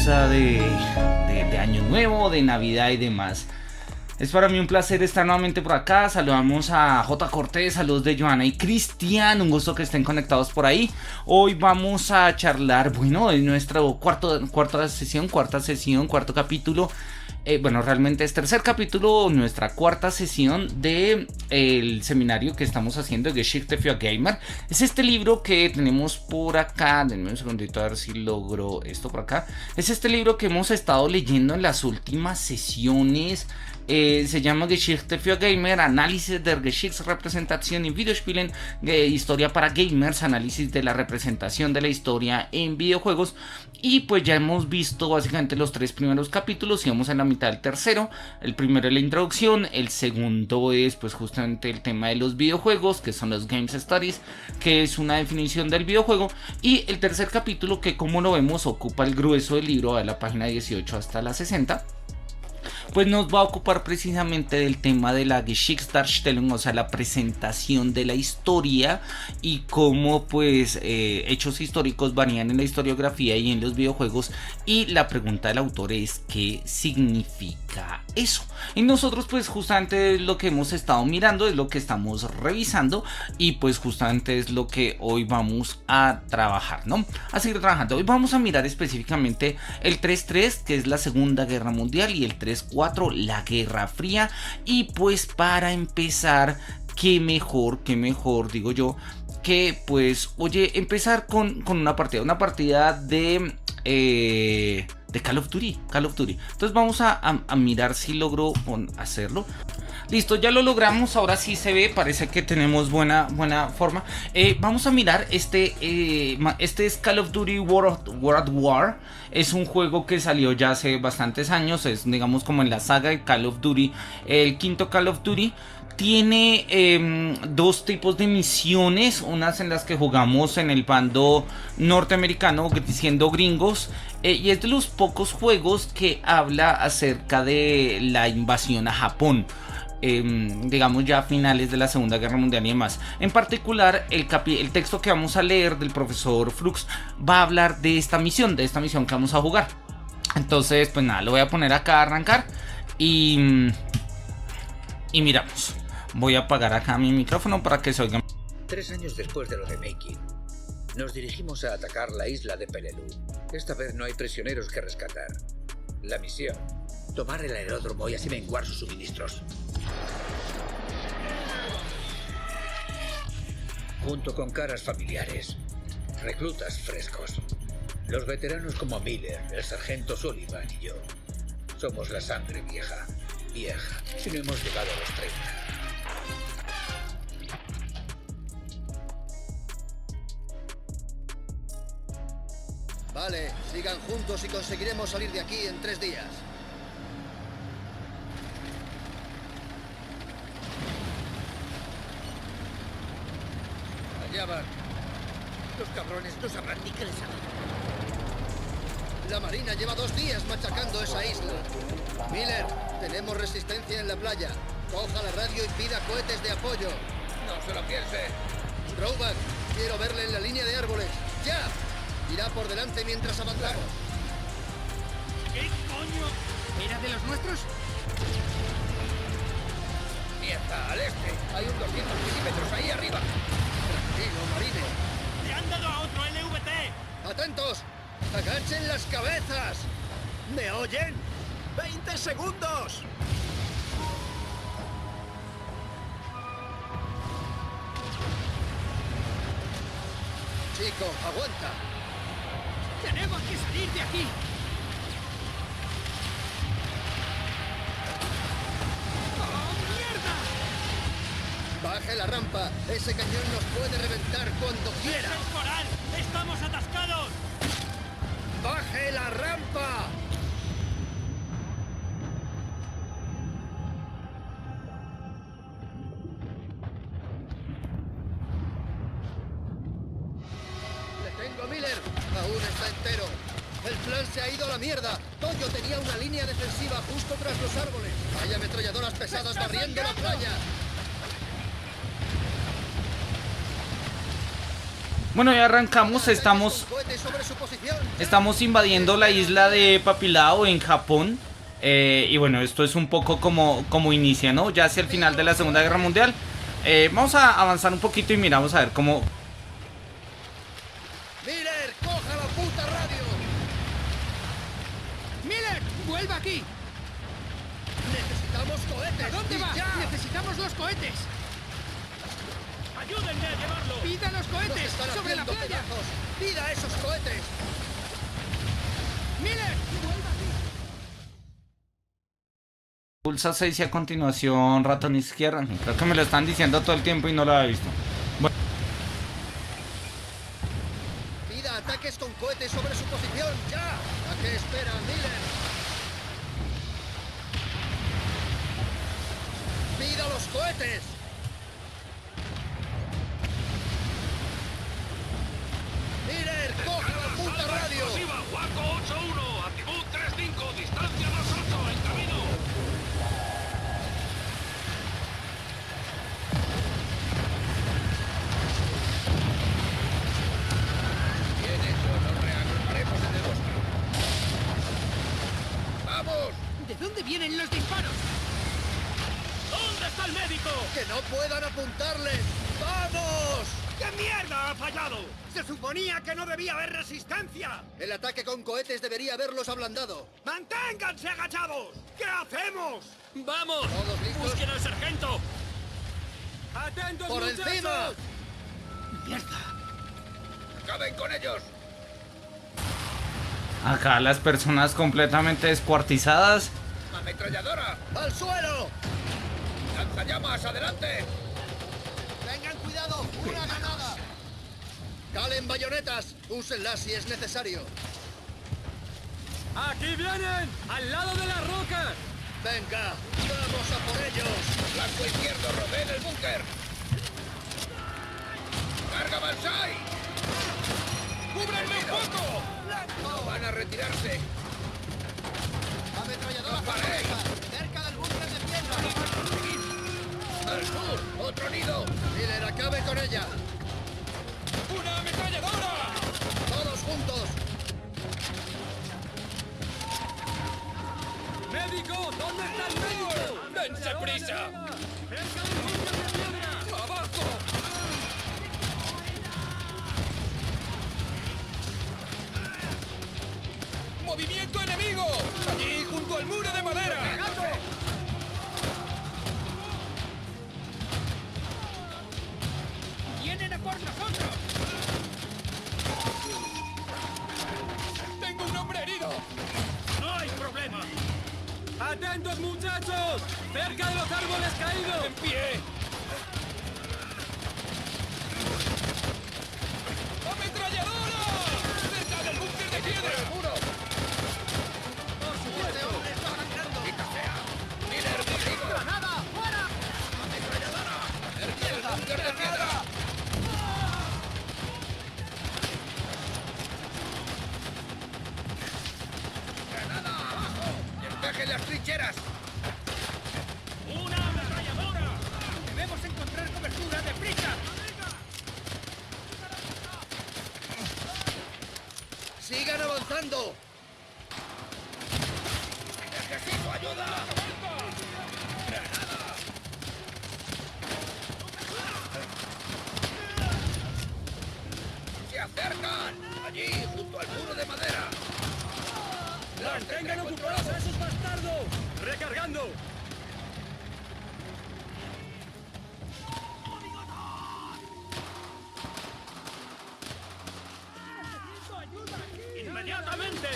calurosa de Año Nuevo, de Navidad y demás. Es para mí un placer estar nuevamente por acá. Saludamos a J. Cortés, saludos de Joana y Cristian, un gusto que estén conectados por ahí. Hoy vamos a charlar, bueno, en nuestra cuarta sesión, cuarto capítulo. Realmente es tercer capítulo, nuestra cuarta sesión de el seminario que estamos haciendo de Geschichte für Gamer. Es este libro que tenemos por acá, denme un segundito a ver si logro esto por acá. Es este libro que hemos estado leyendo en las últimas sesiones. Se llama Geschichte für Gamer, análisis der Geschichtsrepräsentation in Videospielen, historia para gamers, análisis de la representación de la historia en videojuegos. Y pues ya hemos visto básicamente los tres primeros capítulos y vamos en la mitad del tercero. El primero es la introducción, el segundo es pues justamente el tema de los videojuegos, que son los Games Studies, que es una definición del videojuego. Y el tercer capítulo, que como lo vemos ocupa el grueso del libro, de la página 18 hasta la 60. Pues nos va a ocupar precisamente del tema de la Geschichtsdarstellung, o sea, la presentación de la historia y cómo pues hechos históricos varían en la historiografía y en los videojuegos. Y la pregunta del autor es ¿qué significa eso? Y nosotros pues justamente lo que hemos estado mirando es lo que estamos revisando y pues justamente es lo que hoy vamos a trabajar, ¿no? A seguir trabajando. Hoy vamos a mirar específicamente el 3.3, que es la Segunda Guerra Mundial, y el 3.4, la Guerra Fría. Y pues para empezar, qué mejor digo yo, que pues oye, empezar con una partida de Call of Duty. Entonces vamos a mirar si logro hacerlo. Listo, ya lo logramos, ahora sí se ve, parece que tenemos buena forma. Vamos a mirar este es Call of Duty World at War. Es un juego que salió ya hace bastantes años, es digamos como en la saga de Call of Duty, el quinto Call of Duty. Tiene dos tipos de misiones, unas en las que jugamos en el bando norteamericano, siendo gringos, y es de los pocos juegos que habla acerca de la invasión a Japón. Digamos ya a finales de la Segunda Guerra Mundial y demás. En particular el texto que vamos a leer del profesor Flux va a hablar de esta misión que vamos a jugar. Entonces pues nada, lo voy a poner acá a arrancar y miramos. Voy a apagar acá mi micrófono para que se oiga. 3 años después de lo de Making, nos dirigimos a atacar la isla de Peleliu. Esta vez no hay prisioneros que rescatar. La misión: tomar el aeródromo y así menguar sus suministros. Junto con caras familiares, reclutas frescos. Los veteranos como Miller, el sargento Sullivan y yo. Somos la sangre vieja, si no hemos llegado a los 30. Vale, sigan juntos y conseguiremos salir de aquí en 3 días. Allá van. Los cabrones no sabrán ni qué les hagan. La Marina lleva 2 días machacando esa isla. Miller, tenemos resistencia en la playa. Coja la radio y pida cohetes de apoyo. No se lo piense. Roebuck, quiero verle en la línea de árboles. ¡Ya! Irá por delante mientras avanzamos. ¿Qué coño? ¿Era de los nuestros? Mierda, al este. Hay un 200 milímetros ahí arriba. Tranquilo, Marine. ¡Le han dado a otro LVT! ¡Atentos! ¡Agachen las cabezas! ¿Me oyen? ¡20 segundos! Chico, aguanta. ¡Tenemos que salir de aquí! ¡Oh, mierda! Baje la rampa. Ese cañón nos puede reventar cuando quiera. ¡Es el coral! ¡Estamos atascados! ¡Baje la rampa! ¡Le tengo a Miller! Aún está entero. El plan se ha ido a la mierda. Toyo tenía una línea defensiva justo tras los árboles. Hay ametralladoras pesadas barriendo la playa. Bueno, ya arrancamos, estamos Cohetes sobre su posición. Estamos invadiendo la isla de Papilao en Japón. Y bueno, esto es un poco como inicia, ¿no? Ya hacia el final de la Segunda Guerra Mundial. Vamos a avanzar un poquito y miramos a ver cómo... Miller, coja la puta radio. ¡Miller! ¡Vuelva aquí! Necesitamos cohetes. ¿A dónde y va? ya. ¡Necesitamos los cohetes! ¡Ayúdenme a llevarlo! ¡Pida los Nos cohetes! están ¡Sobre la haciendo playa! pedazos. ¡Pida esos cohetes! ¡Miller! ¡Vuelva aquí! Pulsa 6 y a continuación ratón izquierda. Creo que me lo están diciendo todo el tiempo y no lo había visto. Bueno, Pida ataques con cohetes sobre su posición. ¡Ya! ¿A qué espera, Miller? ¡Pida los cohetes! ¡Miller, coja la puta radio! Waco 8-1, actitud 3-5, distancia 2-8, en camino. Bien hecho, nos reagruparemos en el bosque. ¡Vamos! ¿De dónde vienen los disparos? ¿Dónde está el médico? ¡Que no puedan apuntarles! ¡Vamos! ¿Qué mierda ha fallado? Se suponía que no debía haber resistencia. El ataque con cohetes debería haberlos ablandado. ¡Manténganse agachados! ¿Qué hacemos? ¡Vamos! ¿Todos listos? ¡Busquen al sargento! ¡Atentos, ¡Por muchachos! encima! ¡Acaben con ellos! acá las personas completamente descuartizadas. ¡Ametralladora! ¡Al suelo! ¡Lanzallamas, adelante! ¡Tengan cuidado! ¡Una granada! ¡Calen bayonetas! Úsenlas si es necesario. ¡Aquí vienen! ¡Al lado de las rocas! ¡Venga! ¡Vamos a por ellos! ¡Flanco izquierdo, rodeen el búnker! ¡Carga Balsai! ¡Cúbranme un poco! ¡No van a retirarse! ¡Ametralladora ¡No paréis! japonesa! ¡Cerca del búnker de piedra! ¡Al sur! ¡Otro nido! ¡Miller, acabe con ella! ¡Una ametralladora! ¡Todos juntos! ¡Médico! ¿Dónde está el médico? ¡Dense prisa! ¡Cerca del búnker de piedra! ¡Abajo! ¡Movimiento enemigo! ¡Allí, junto al muro de madera! ¡Vienen a por nosotros! ¡Tengo un hombre herido! ¡No hay problema! ¡Atentos, muchachos! ¡Cerca de los árboles caídos! ¡En pie! ¡Ametralladora! ¡Cerca del búnker de piedra! ¡Muro! ¡Este hombre está sangrando! ¡Quita sea! ¡Miller, conmigo! ¡Granada! ¡Fuera! ¡Ametralladora! ¡Cerca del búnker de piedra! ¡Granada, abajo! ¡Despejen las trincheras! ¡Una ametralladora! ¡Debemos encontrar cobertura de prisa! ¡Sigan avanzando! ¡Necesito ayuda! ¡Se acercan! ¡Allí, junto al muro de madera! ¡Mantengan ocupados a esos bastardos! ¡Recargando! ¡Inmediatamente!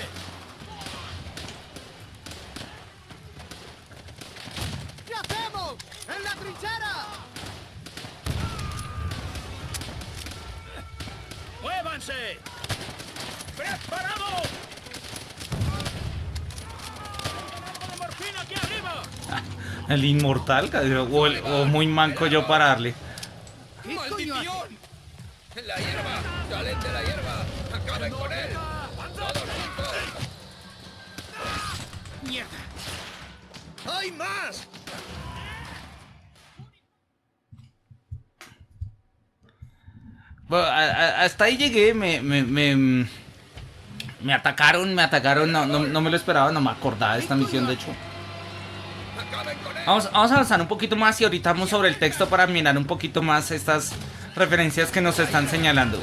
¿Qué hacemos? ¡En la trinchera! ¡Muévanse! ¡Preparados! ¡De morfina aquí arriba! El inmortal o muy manco yo para darle. ¿Qué coño hace? ¡Maldición! ¡La hierba! ¡Salen de la hierba! ¡Acaben con él! ¡Todos juntos! ¡Mierda! ¡Hay más! Bueno, hasta ahí llegué, me atacaron, no me lo esperaba, no me acordaba de esta misión, de hecho. Vamos a avanzar un poquito más y ahorita vamos sobre el texto para mirar un poquito más estas referencias que nos están señalando.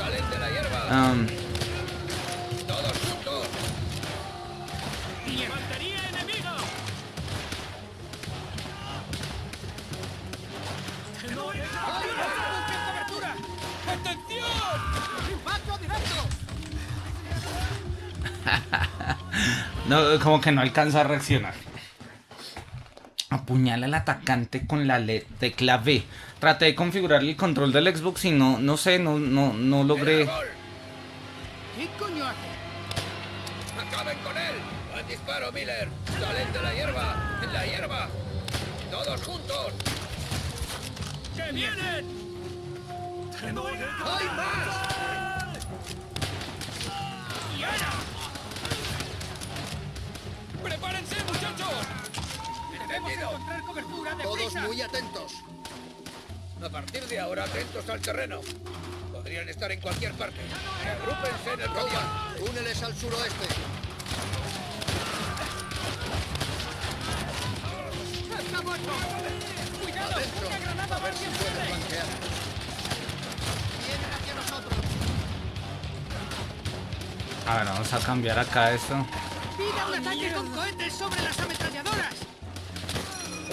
¡Infantería enemiga! ¡Cobertura! ¡Atención! ¡Impacto directo! No, como que no alcanza a reaccionar. Apuñala al atacante con la tecla V. Traté de configurar el control del Xbox y no sé, no logré. ¿Qué coño hace? ¡Acaben con él! ¡Buen disparo, Miller! ¡Salen de la hierba! ¡En la hierba! ¡Todos juntos! ¡Que vienen! ¡Hay más! ¡Y ahora! ¡Prepárense, muchachos! ¡Debemos encontrar cobertura de Todos muy atentos. A partir de ahora, atentos al terreno. Podrían estar en cualquier parte. Agrúpense en el radial. Túneles al suroeste. ¡Está muerto! ¡Cuidado! Adentro. ¡Una granada A ver más si que pueden puede! flanquear. Vienen hacia nosotros. A ver, vamos a cambiar acá esto. ¡Pida un ataque con cohetes sobre las ametralladoras!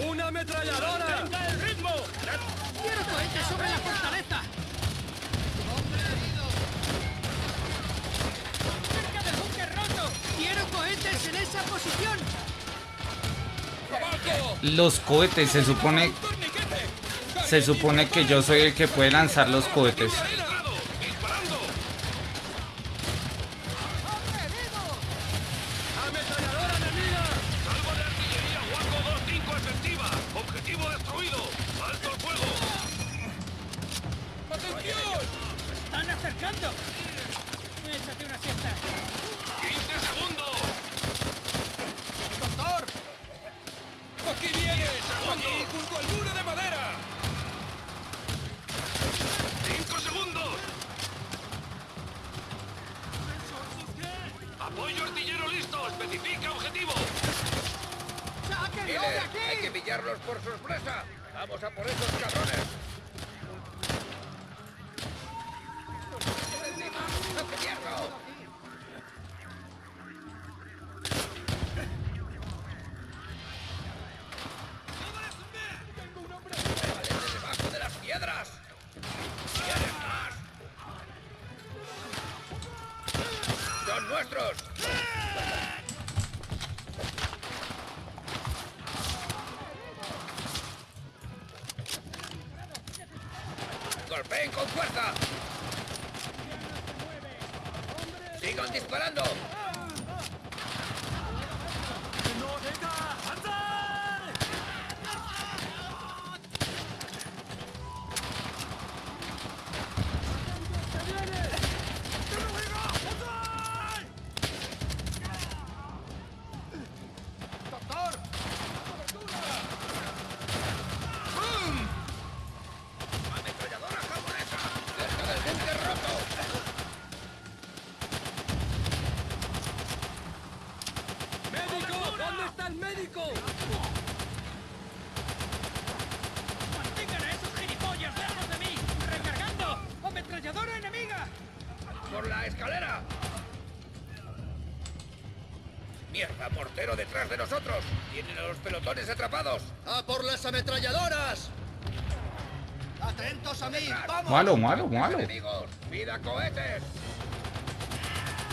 ¡Una ametralladora! ¡Venga el ritmo! ¡Quiero cohetes sobre la fortaleza! ¡Cerca del búnker roto! ¡Quiero cohetes en esa posición! ¡Abajo! Los cohetes, se supone que yo soy el que puede lanzar los cohetes. ¡Disparando! ¡Ametralladora enemiga! ¡Salvo de artillería! ¡Waco 2-5 efectiva! ¡Objetivo destruido! ¡Alto el fuego! ¡Atención! ¡Están acercando! ¡Échate una siesta! ¡15 segundos! ¡Doctor! ¡Aquí viene! ¡Aquí, junto al muro de madera! ¡5 segundos! ¡Apoyo artillero listo! ¡Especifica objetivo! Miller, hay que pillarlos por sorpresa. Vamos a por esos cabrones. ¡No te pierdo! ¡Salen de debajo de las piedras! ¡Vienen más! ¡Son nuestros! ¡Golpeen con fuerza! ¡Sigan disparando! ¡Ametralladora japonesa! ¡Cerca del búnker roto! ¡Médico! ¿Dónde está el médico? ¡Mantengan a esos gilipollas lejos de mí! ¡Recargando! ¡Ametralladora enemiga! ¡Por la escalera! ¡Mierda, mortero detrás de nosotros! ¡Tienen a los pelotones atrapados! ¡A por las ametralladoras! ¡Atentos a mí! ¡Vamos! Malo. ¡Enemigos! ¡Vida cohetes!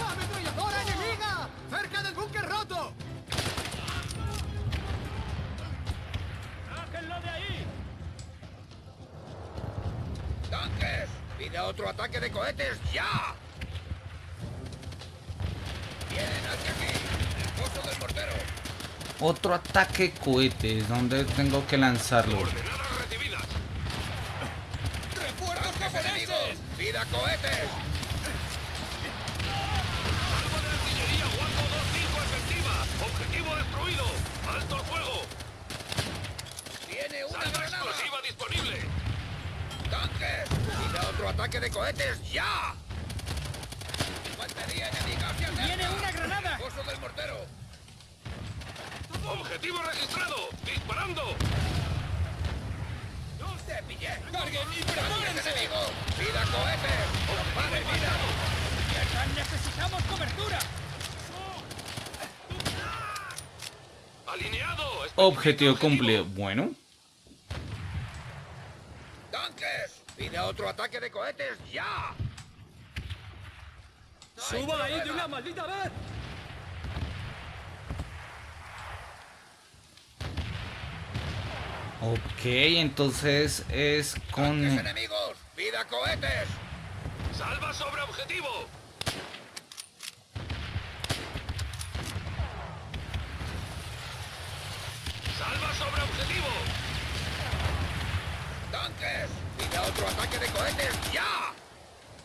¡Ametralladora enemiga! ¡Cerca del búnker roto! ¡Sáquenlo de ahí! ¡Tanques! ¡Pida otro ataque de cohetes ya! ¡Vienen hacia aquí! ¡El pozo del mortero! Otro ataque cohetes. ¿Dónde tengo que lanzarlo? ¡Ordenadas recibidas! ¡Refuerzos ¡Tanques enemigos! japoneses! ¡Vida cohetes! ¡Salvo de artillería! ¡Waco 2-5 efectiva! ¡Objetivo destruido! ¡Alto el fuego! ¡Tiene una ¡Salva granada! explosiva disponible! ¡Tanques! ¡Vida ¡Pida otro ataque de cohetes ya! ¡Infantería enemiga hacia cerca! ¡Viene una granada! ¡Uso del mortero! ¡Objetivo registrado! ¡Disparando! ¡Te pillé! ¡Carguen y ¡Tanques prepárense! enemigos! ¡Pida cohetes! ¡Vale, mira! ¡Necesitamos cobertura! ¡Alineado! Objetivo cumplido. Bueno. ¡Tanques! ¡Pida otro ataque de cohetes ya! ¡Suba ahí de una maldita vez! Ok, entonces es con... ¡Tanques enemigos! ¡Pida cohetes! ¡Salva sobre objetivo! ¡Salva sobre objetivo! ¡Tanques! ¡Pida otro ataque de cohetes ya!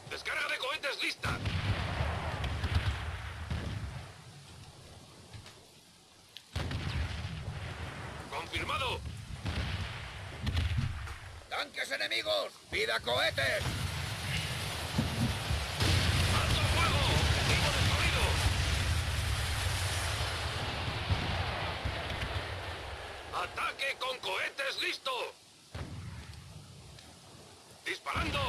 ¡Descarga de cohetes lista! ¡Confirmado! ¡Tanques enemigos! ¡Pida cohetes! ¡Alto fuego! ¡Objetivo destruido! ¡Ataque con cohetes listo! ¡Disparando!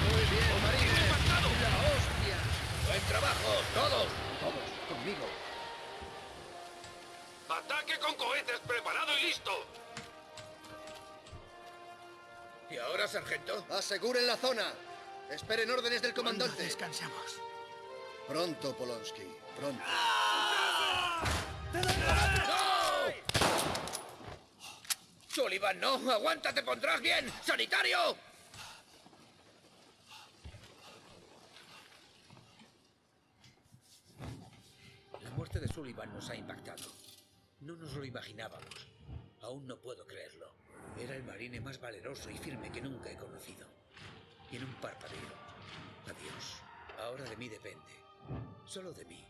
Muy bien, marines. ¡La hostia! ¡Buen trabajo! ¡Todos! ¡Todos! ¡Conmigo! ¡Ataque con cohetes preparado y listo! ¿Y ahora, sargento? Aseguren la zona. Esperen órdenes del comandante. Descansamos. Pronto, Polonsky. Pronto. ¡No! ¡Sullivan, no! ¡Aguanta, te pondrás bien! ¡Sanitario! La muerte de Sullivan nos ha impactado. No nos lo imaginábamos. Aún no puedo creerlo. Era el marine más valeroso y firme que nunca he conocido. Y en un parpadeo. Adiós. Ahora de mí depende. Solo de mí.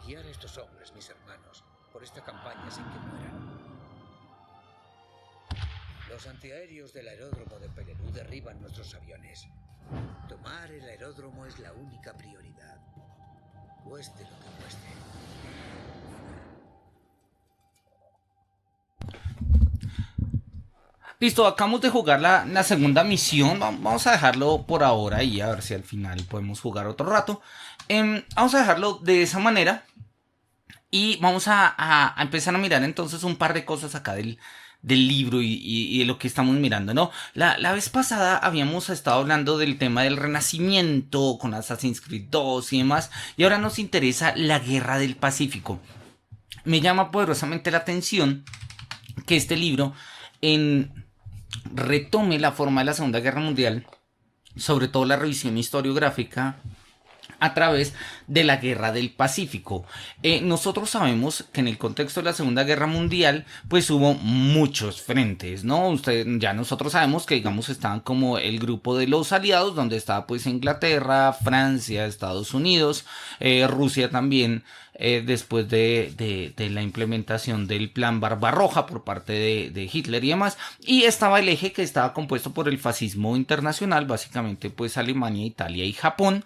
Guiar a estos hombres, mis hermanos, por esta campaña sin que mueran. Los antiaéreos del aeródromo de Peleliu derriban nuestros aviones. Tomar el aeródromo es la única prioridad. Cueste lo que cueste. Listo, acabamos de jugar la segunda misión. Vamos a dejarlo por ahora y a ver si al final podemos jugar otro rato. Vamos a dejarlo de esa manera. Y vamos a empezar a mirar entonces un par de cosas acá del libro y de lo que estamos mirando, ¿no? La vez pasada habíamos estado hablando del tema del Renacimiento con Assassin's Creed 2 y demás. Y ahora nos interesa la Guerra del Pacífico. Me llama poderosamente la atención que este libro retome la forma de la Segunda Guerra Mundial, sobre todo la revisión historiográfica a través de la Guerra del Pacífico. Nosotros sabemos que en el contexto de la Segunda Guerra Mundial pues hubo muchos frentes, ¿no? Nosotros sabemos que digamos estaban como el grupo de los aliados, donde estaba pues Inglaterra, Francia, Estados Unidos, Rusia también, después de la implementación del plan Barbarroja por parte de Hitler y demás, y estaba el eje que estaba compuesto por el fascismo internacional, básicamente pues Alemania, Italia y Japón.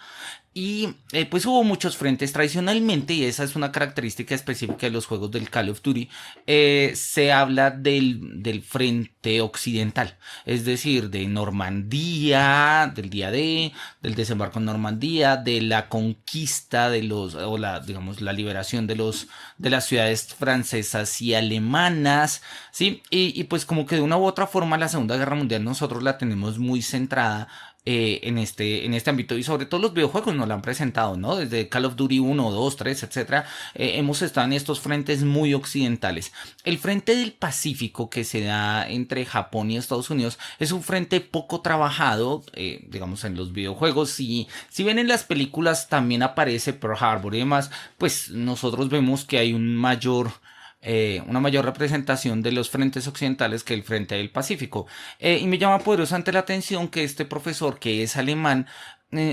Y pues hubo muchos frentes tradicionalmente, y esa es una característica específica de los juegos del Call of Duty. Se habla del frente occidental, es decir, de Normandía, del día D, del desembarco en Normandía, de la conquista digamos, la liberación de las ciudades francesas y alemanas, ¿sí? Y pues como que de una u otra forma la Segunda Guerra Mundial nosotros la tenemos muy centrada en este ámbito, y sobre todo los videojuegos nos lo han presentado, ¿no? Desde Call of Duty 1, 2, 3, etcétera, hemos estado en estos frentes muy occidentales. El frente del Pacífico que se da entre Japón y Estados Unidos es un frente poco trabajado, digamos, en los videojuegos. Si bien en las películas también aparece Pearl Harbor y demás, pues nosotros vemos que hay una mayor representación de los frentes occidentales que el frente del Pacífico. Y me llama poderosamente la atención que este profesor, que es alemán,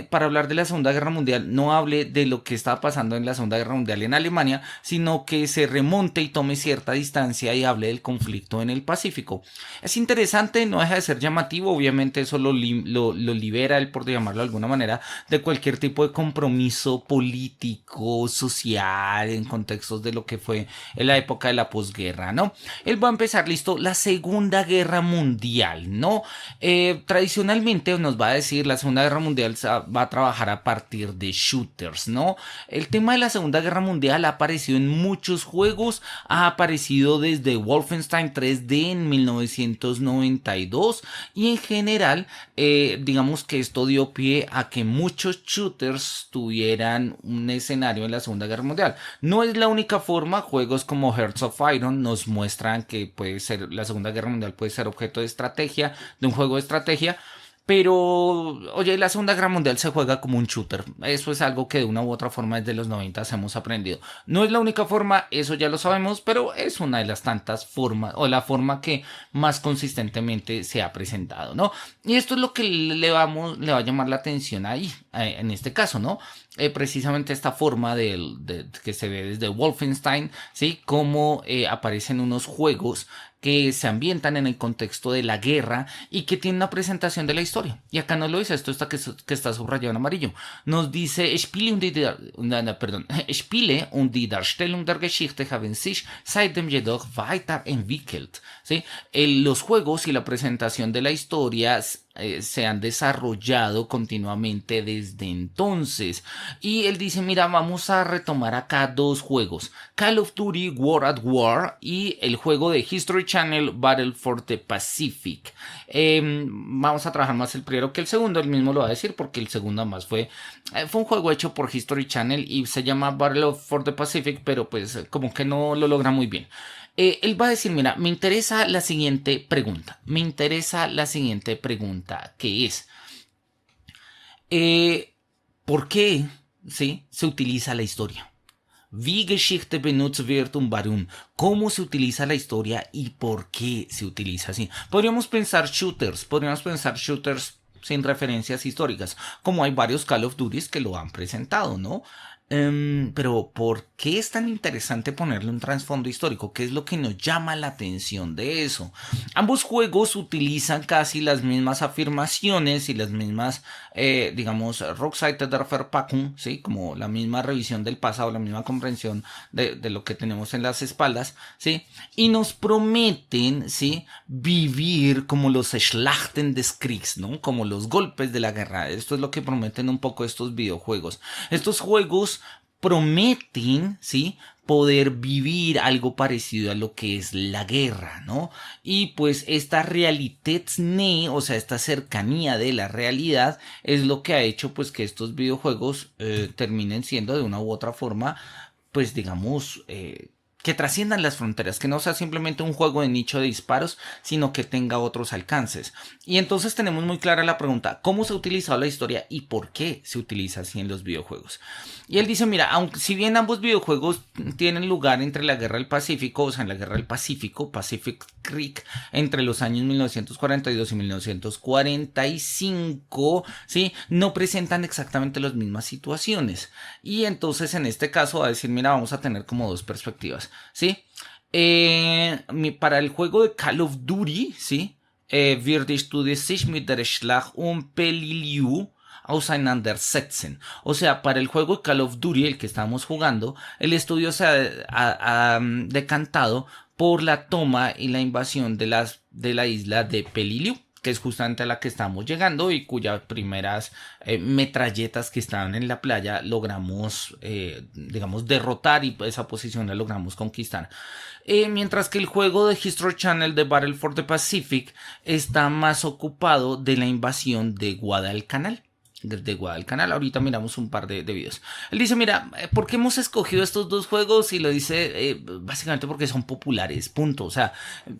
para hablar de la Segunda Guerra Mundial, no hable de lo que estaba pasando en la Segunda Guerra Mundial en Alemania, sino que se remonte y tome cierta distancia y hable del conflicto en el Pacífico. Es interesante, no deja de ser llamativo, obviamente eso lo libera, él, por llamarlo de alguna manera, de cualquier tipo de compromiso político, social, en contextos de lo que fue en la época de la posguerra, ¿no? Él va a empezar, listo, la Segunda Guerra Mundial, ¿no? Tradicionalmente nos va a decir la Segunda Guerra Mundial va a trabajar a partir de shooters, ¿no? El tema de la Segunda Guerra Mundial ha aparecido en muchos juegos, ha aparecido desde Wolfenstein 3D en 1992 y en general, digamos que esto dio pie a que muchos shooters tuvieran un escenario en la Segunda Guerra Mundial. No es la única forma, juegos como Hearts of Iron nos muestran que puede ser, la Segunda Guerra Mundial puede ser objeto de estrategia, de un juego de estrategia. Pero, oye, la Segunda Guerra Mundial se juega como un shooter. Eso es algo que de una u otra forma desde los 90 hemos aprendido. No es la única forma, eso ya lo sabemos, pero es una de las tantas formas, o la forma que más consistentemente se ha presentado, ¿no? Y esto es lo que le va a llamar la atención ahí, en este caso, ¿no? Precisamente esta forma que se ve desde Wolfenstein, ¿sí? Cómo aparecen unos juegos que se ambientan en el contexto de la guerra y que tienen una presentación de la historia. Y acá nos lo dice, esto está que está subrayado en amarillo. Nos dice, Spiele und die Darstellung der Geschichte haben sich seitdem jedoch weiterentwickelt. ¿Sí? Los juegos y la presentación de la historia se han desarrollado continuamente desde entonces. Y él dice, mira, vamos a retomar acá dos juegos, Call of Duty War at War y el juego de History Channel Battle for the Pacific. Vamos a trabajar más el primero que el segundo, él mismo lo va a decir porque el segundo además fue un juego hecho por History Channel y se llama Battle for the Pacific, pero pues como que no lo logra muy bien. Él va a decir, mira, me interesa la siguiente pregunta, que es, ¿por qué, sí, se utiliza la historia? Wie Geschichte benutzt wird und warum. ¿Cómo se utiliza la historia y por qué se utiliza así? Podríamos pensar shooters sin referencias históricas, como hay varios Call of Duty que lo han presentado, ¿no? Pero ¿por qué es tan interesante ponerle un trasfondo histórico? ¿Qué es lo que nos llama la atención de eso? Ambos juegos utilizan casi las mismas afirmaciones y las mismas, digamos, Rückseite der Verpackung, ¿sí? Como la misma revisión del pasado, la misma comprensión de lo que tenemos en las espaldas, ¿sí? Y nos prometen, ¿sí? Vivir como los Schlachten des Kriegs, ¿no? Como los golpes de la guerra. Esto es lo que prometen un poco estos videojuegos. Estos juegos prometen, ¿sí? Poder vivir algo parecido a lo que es la guerra, ¿no? Y pues esta realitätsnähe, o sea, esta cercanía de la realidad es lo que ha hecho pues que estos videojuegos terminen siendo de una u otra forma, pues digamos, que trasciendan las fronteras, que no sea simplemente un juego de nicho de disparos, sino que tenga otros alcances. Y entonces tenemos muy clara la pregunta, ¿cómo se ha utilizado la historia y por qué se utiliza así en los videojuegos? Y él dice, mira, aunque si bien ambos videojuegos tienen lugar entre la Guerra del Pacífico, o sea, en la Guerra del Pacífico, Pacific Creek, entre los años 1942 y 1945, ¿sí? No presentan exactamente las mismas situaciones. Y entonces en este caso va a decir, mira, vamos a tener como dos perspectivas, ¿sí? Para el juego de Call of Duty, ¿sí? Würdest du sich mit der Schlacht Peleliu auseinandersetzen. O sea, para el juego de Call of Duty, el que estamos jugando, el estudio se ha decantado por la toma y la invasión de la isla de Peleliu, que es justamente a la que estamos llegando y cuyas primeras metralletas que estaban en la playa logramos, digamos, derrotar y esa posición la logramos conquistar. Mientras que el juego de History Channel de Battle for the Pacific está más ocupado de la invasión de Guadalcanal. Ahorita miramos un par de videos. Él dice, mira, ¿por qué hemos escogido estos dos juegos? Y lo dice básicamente porque son populares, punto. O sea,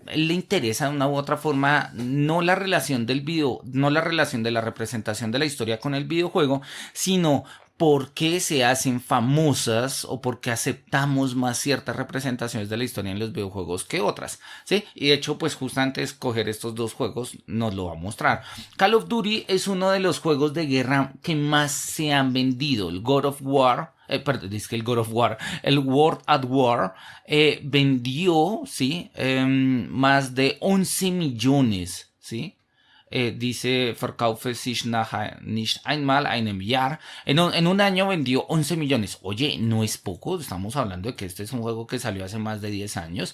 él le interesa de una u otra forma no la relación del video, no la relación de la representación de la historia con el videojuego, sino por qué se hacen famosas o por qué aceptamos más ciertas representaciones de la historia en los videojuegos que otras, ¿sí? Y de hecho, pues justamente escoger estos dos juegos nos lo va a mostrar. Call of Duty es uno de los juegos de guerra que más se han vendido. El God of War, perdón, es que el God of War, el World at War, vendió, ¿sí? Más de 11 millones, ¿sí? Dice verkaufe sich nicht einmal einem Jahr. En un año vendió 11 millones. Oye, no es poco. Estamos hablando de que este es un juego que salió hace más de 10 años.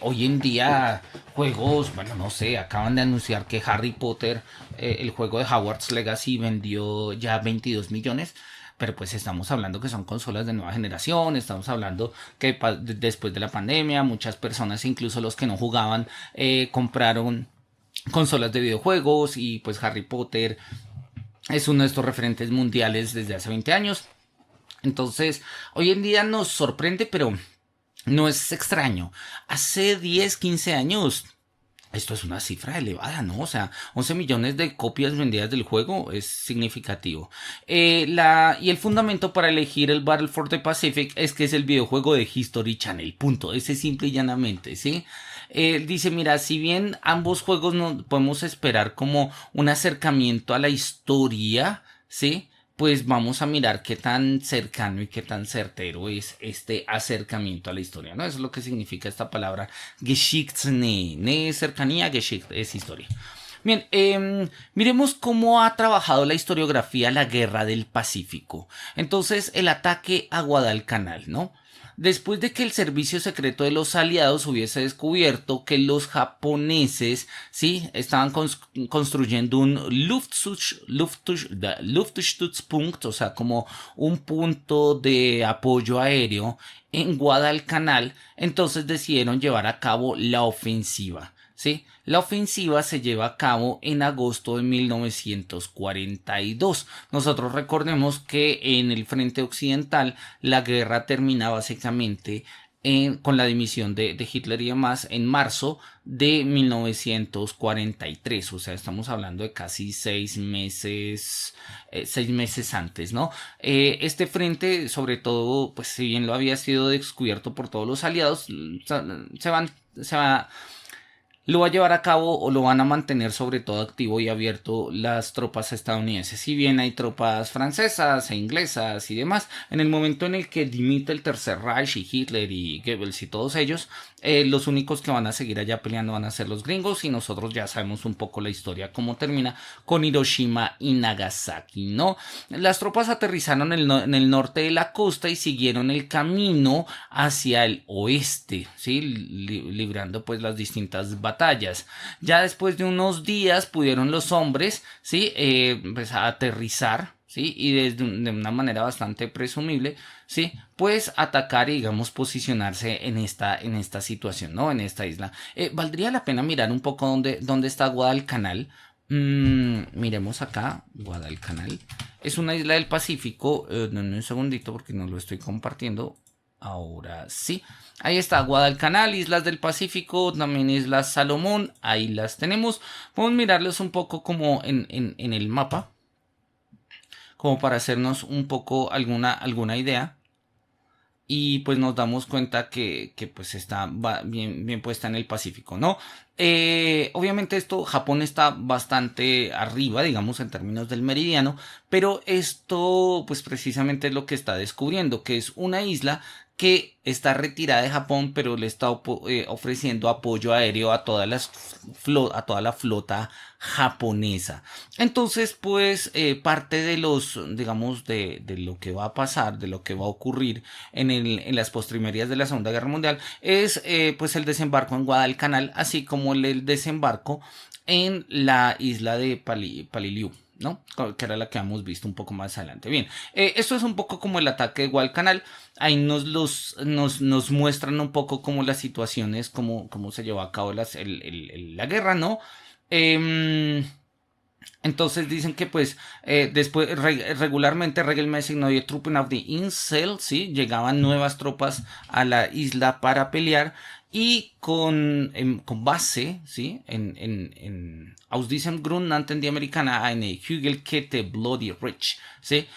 Hoy en día, juegos, bueno, no sé, acaban de anunciar que Harry Potter, el juego de Hogwarts Legacy, vendió ya 22 millones. Pero pues estamos hablando que son consolas de nueva generación, estamos hablando que después de la pandemia, muchas personas, incluso los que no jugaban, compraron consolas de videojuegos y pues Harry Potter es uno de estos referentes mundiales desde hace 20 años. Entonces, hoy en día nos sorprende, pero no es extraño. Hace 10, 15 años, esto es una cifra elevada, ¿no? O sea, 11 millones de copias vendidas del juego es significativo. Y el fundamento para elegir el Battle for the Pacific es que es el videojuego de History Channel, punto. Ese simple y llanamente, ¿sí? Dice, mira, si bien ambos juegos no podemos esperar como un acercamiento a la historia, ¿sí? Pues vamos a mirar qué tan cercano y qué tan certero es este acercamiento a la historia, ¿no? Eso es lo que significa esta palabra Geschichtsnähe. Nähe es cercanía, Geschichte es historia. Bien, miremos cómo ha trabajado la historiografía la Guerra del Pacífico. Entonces, el ataque a Guadalcanal, ¿no? Después de que el servicio secreto de los aliados hubiese descubierto que los japoneses, sí, estaban construyendo un Luftstützpunkt, o sea, como un punto de apoyo aéreo en Guadalcanal, entonces decidieron llevar a cabo la ofensiva. ¿Sí? La ofensiva se lleva a cabo en agosto de 1942. Nosotros recordemos que en el frente occidental la guerra termina básicamente con la dimisión de Hitler y demás en marzo de 1943. O sea, estamos hablando de casi 6 meses antes, ¿no? Este frente, sobre todo, pues si bien lo había sido descubierto por todos los aliados, lo va a llevar a cabo o lo van a mantener sobre todo activo y abierto las tropas estadounidenses. Si bien hay tropas francesas e inglesas y demás, en el momento en el que dimite el Tercer Reich y Hitler y Goebbels y todos ellos, los únicos que van a seguir allá peleando van a ser los gringos, y nosotros ya sabemos un poco la historia, cómo termina con Hiroshima y Nagasaki, ¿no? Las tropas aterrizaron en el norte de la costa y siguieron el camino hacia el oeste, ¿sí? Librando pues las distintas batallas. Ya después de unos días pudieron los hombres, ¿sí? Pues a aterrizar, ¿sí? Y de una manera bastante presumible, ¿sí? Pues atacar y, digamos, posicionarse en esta situación, ¿no? En esta isla. Valdría la pena mirar un poco dónde está Guadalcanal. Miremos acá, Guadalcanal. Es una isla del Pacífico. Un segundito porque no lo estoy compartiendo. Ahora sí, ahí está Guadalcanal, Islas del Pacífico, también Islas Salomón, ahí las tenemos. Vamos a mirarlos un poco como en el mapa, como para hacernos un poco alguna idea. Y pues nos damos cuenta que pues está bien puesta en el Pacífico, ¿no? Obviamente Japón está bastante arriba, digamos, en términos del meridiano, pero esto pues precisamente es lo que está descubriendo, que es una isla que está retirada de Japón, pero le está ofreciendo apoyo aéreo a toda la flota japonesa. Entonces, pues, parte de digamos, de lo que va a pasar, de lo que va a ocurrir en las postrimerías de la Segunda Guerra Mundial, es pues el desembarco en Guadalcanal, así como el desembarco en la isla de Paliliu, ¿no? Que era la que hemos visto un poco más adelante. Bien, esto es un poco como el ataque de Guadalcanal. Ahí nos muestran un poco como las situaciones, cómo se llevó a cabo la guerra, ¿no? Entonces dicen que pues después regularmente regelmäßig neue Truppen auf die Insel, ¿sí? Llegaban nuevas tropas a la isla para pelear. y con base, ¿sí? en aus diesem Grund nannten die Amerikaner eine Hügelkette Bloody Ridge, ¿sí?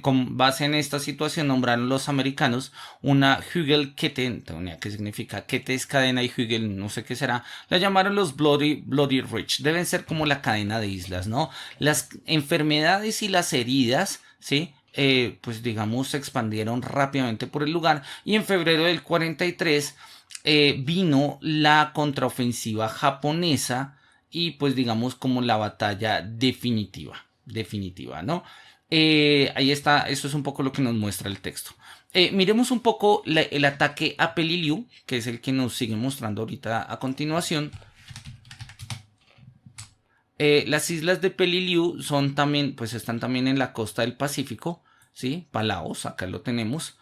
Con base en esta situación nombraron los americanos una Hügelkette, que significa kette es cadena y Hügel no sé qué será, la llamaron los Bloody Ridge. Deben ser como la cadena de islas, ¿no? Las enfermedades y las heridas, ¿sí? Pues digamos se expandieron rápidamente por el lugar, y en febrero del 43 vino la contraofensiva japonesa y pues digamos como la batalla definitiva, ¿no? Ahí está, eso es un poco lo que nos muestra el texto. Miremos un poco el ataque a Peleliu, que es el que nos sigue mostrando ahorita a continuación. Las islas de Peleliu son también, pues están también en la costa del Pacífico, ¿sí? Palaos, acá lo tenemos.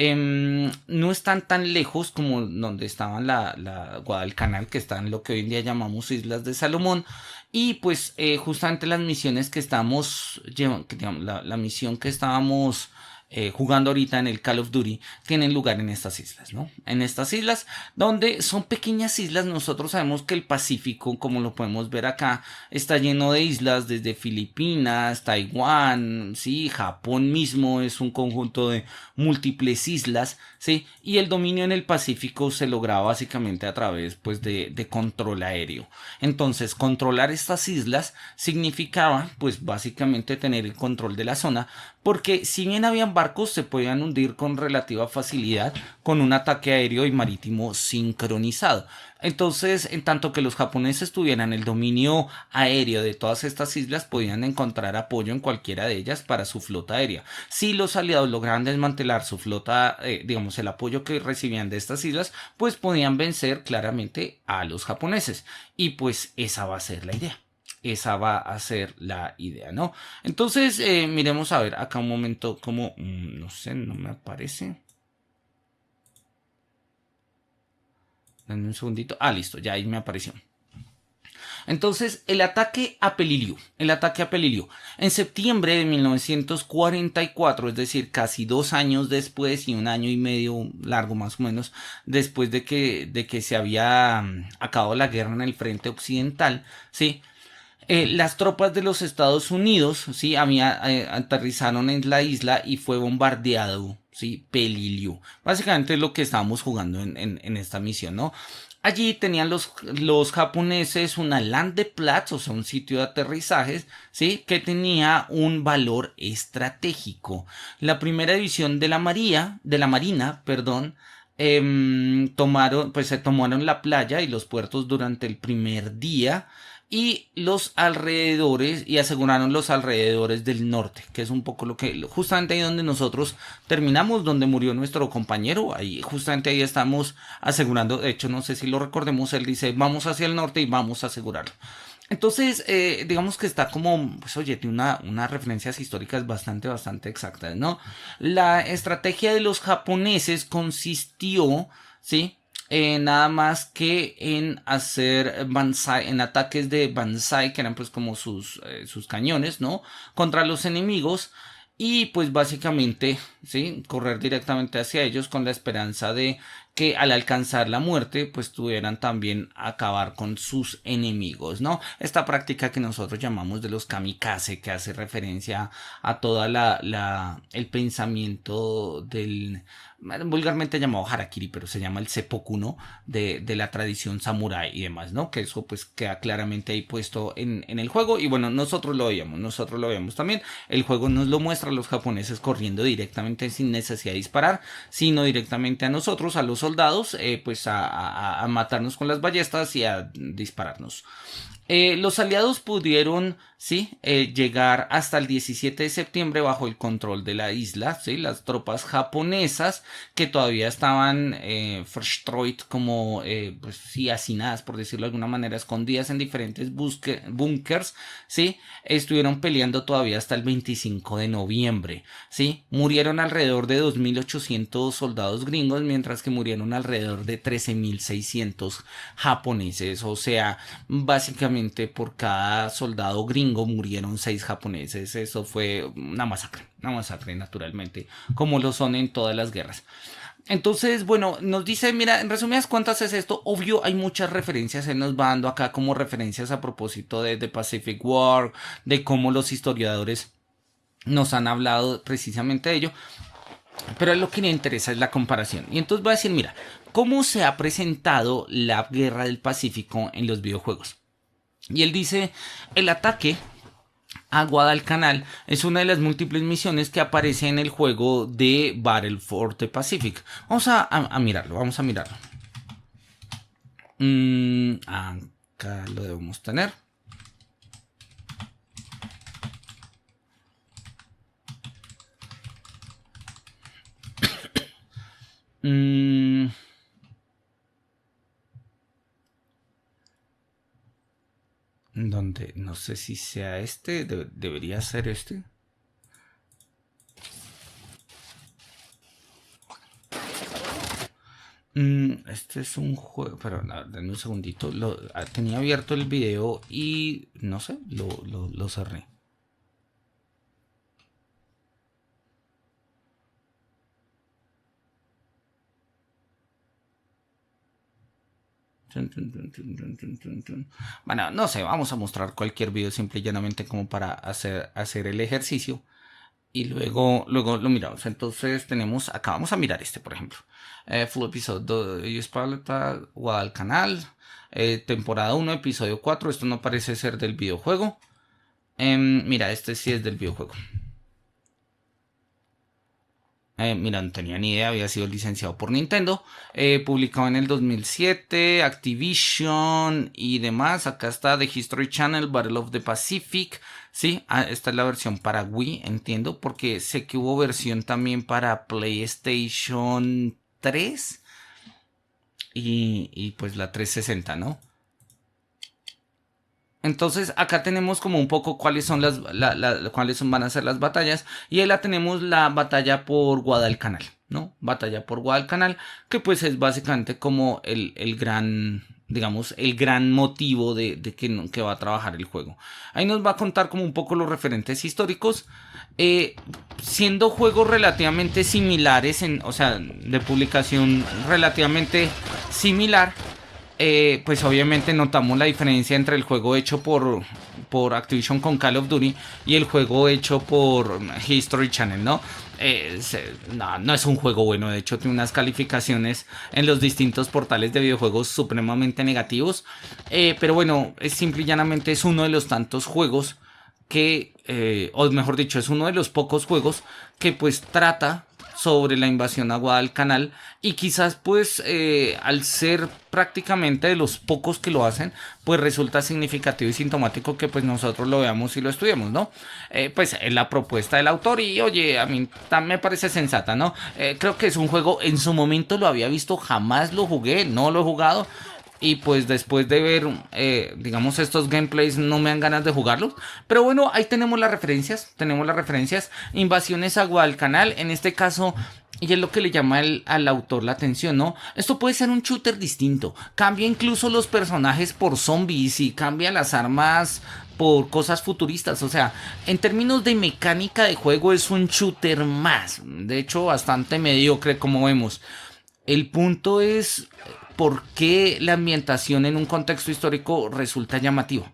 No están tan lejos como donde estaban la Guadalcanal, que están en lo que hoy en día llamamos Islas de Salomón. Y pues justamente las misiones que estamos llevando, digamos, la misión que estábamos jugando ahorita en el Call of Duty tienen lugar en estas islas, ¿no? En estas islas donde son pequeñas islas. Nosotros sabemos que el Pacífico, como lo podemos ver acá, está lleno de islas desde Filipinas, Taiwán, sí, Japón mismo es un conjunto de múltiples islas, sí, y el dominio en el Pacífico se lograba básicamente a través pues de control aéreo. Entonces controlar estas islas significaba pues básicamente tener el control de la zona, porque si bien habían barcos, se podían hundir con relativa facilidad con un ataque aéreo y marítimo sincronizado. Entonces, en tanto que los japoneses tuvieran el dominio aéreo de todas estas islas, podían encontrar apoyo en cualquiera de ellas para su flota aérea. Si los aliados lograban desmantelar su flota, digamos el apoyo que recibían de estas islas, pues podían vencer claramente a los japoneses. Y pues esa va a ser la idea. Esa va a ser la idea, ¿no? Entonces, miremos a ver acá un momento como, no sé, no me aparece. Dame un segundito. Ah, listo, ya ahí me apareció. Entonces, el ataque a Peleliu. En septiembre de 1944, es decir, casi 2 años después y 1 año y medio largo más o menos, después de que se había acabado la guerra en el frente occidental, ¿sí? Las tropas de los Estados Unidos, ¿sí? Aterrizaron en la isla y fue bombardeado, ¿sí? Peleliu. Básicamente es lo que estábamos jugando en esta misión, ¿no? Allí tenían los japoneses una Landeplatz, o sea, un sitio de aterrizajes, ¿sí? Que tenía un valor estratégico. La primera división de la Marina, se tomaron la playa y los puertos durante el primer día, y los alrededores, y aseguraron los alrededores del norte, que es un poco lo que, justamente ahí donde nosotros terminamos, donde murió nuestro compañero, ahí justamente ahí estamos asegurando. De hecho, no sé si lo recordemos, él dice, vamos hacia el norte y vamos a asegurarlo. Entonces, digamos que está como, pues oye, tiene unas referencias históricas bastante exactas, ¿no? La estrategia de los japoneses consistió, ¿sí? Nada más que en hacer banzai, en ataques de banzai, que eran pues como sus cañones, ¿no? Contra los enemigos, y pues básicamente, ¿sí? Correr directamente hacia ellos con la esperanza de que al alcanzar la muerte pues tuvieran también acabar con sus enemigos, ¿no? Esta práctica que nosotros llamamos de los kamikaze, que hace referencia a toda el pensamiento del vulgarmente llamado harakiri, pero se llama el seppuku, ¿no? De la tradición samurái y demás, ¿no? Que eso pues queda claramente ahí puesto en el juego, y bueno, nosotros lo veíamos también. El juego nos lo muestra a los japoneses corriendo directamente sin necesidad de disparar, sino directamente a nosotros, a los soldados, pues a matarnos con las ballestas y a dispararnos. Los aliados pudieron, ¿sí? Llegar hasta el 17 de septiembre bajo el control de la isla, ¿sí? Las tropas japonesas, que todavía estaban verstreut, como pues sí, hacinadas, por decirlo de alguna manera, escondidas en diferentes búnkers, ¿sí? Estuvieron peleando todavía hasta el 25 de noviembre, ¿sí? Murieron alrededor de 2.800 soldados gringos, mientras que murieron alrededor de 13.600 japoneses. O sea, básicamente por cada soldado gringo murieron 6 japoneses. Eso fue una masacre naturalmente, como lo son en todas las guerras. Entonces, bueno, nos dice, mira, en resumidas cuentas es esto. Obvio, hay muchas referencias. Él nos va dando acá como referencias a propósito de The Pacific War, de cómo los historiadores nos han hablado precisamente de ello. Pero lo que le interesa es la comparación. Y entonces va a decir, mira, ¿cómo se ha presentado la guerra del Pacífico en los videojuegos? Y él dice, el ataque a Guadalcanal es una de las múltiples misiones que aparece en el juego de Battle for the Pacific. Vamos a mirarlo, vamos a mirarlo. Acá lo debemos tener. Donde no sé si sea este, debería ser este. Este es un juego, pero denme un segundito. Tenía abierto el video y no sé, lo cerré. Bueno, no sé, vamos a mostrar cualquier video simple y llanamente como para hacer el ejercicio. Y luego lo miramos. Entonces tenemos, acá vamos a mirar este, por ejemplo. Full episodio Paleta, Guadalcanal. Temporada 1, episodio 4. Esto no parece ser del videojuego. Mira, este sí es del videojuego. Mira, no tenía ni idea, había sido licenciado por Nintendo, publicado en el 2007, Activision y demás. Acá está The History Channel, Battle of the Pacific. Sí, esta es la versión para Wii, entiendo, porque sé que hubo versión también para PlayStation 3 y pues la 360, ¿no? Entonces acá tenemos como un poco cuáles son van a ser las batallas. Y ahí la tenemos, la batalla por Guadalcanal, ¿no? Batalla por Guadalcanal, que pues es básicamente como el gran, digamos, el gran motivo de que va a trabajar el juego. Ahí nos va a contar como un poco los referentes históricos. Siendo juegos relativamente similares, o sea, de publicación relativamente similar. Pues obviamente notamos la diferencia entre el juego hecho por Activision con Call of Duty y el juego hecho por History Channel, ¿no? No es un juego bueno, de hecho tiene unas calificaciones en los distintos portales de videojuegos supremamente negativos, pero bueno, es simple y llanamente es uno de los tantos juegos que, o mejor dicho, es uno de los pocos juegos que pues trata sobre la invasión a Guadalcanal y quizás pues al ser prácticamente de los pocos que lo hacen pues resulta significativo y sintomático que pues nosotros lo veamos y lo estudiemos, ¿no? Pues es la propuesta del autor y oye, a mí me parece sensata, ¿no? Creo que es un juego, en su momento lo había visto, jamás lo jugué, no lo he jugado. Y pues después de ver, digamos, estos gameplays no me dan ganas de jugarlos. Pero bueno, ahí tenemos las referencias. Invasiones a Guadalcanal, en este caso, y es lo que le llama al autor la atención, ¿no? Esto puede ser un shooter distinto. Cambia incluso los personajes por zombies y cambia las armas por cosas futuristas. O sea, en términos de mecánica de juego es un shooter más. De hecho, bastante mediocre como vemos. El punto es por qué la ambientación en un contexto histórico resulta llamativa.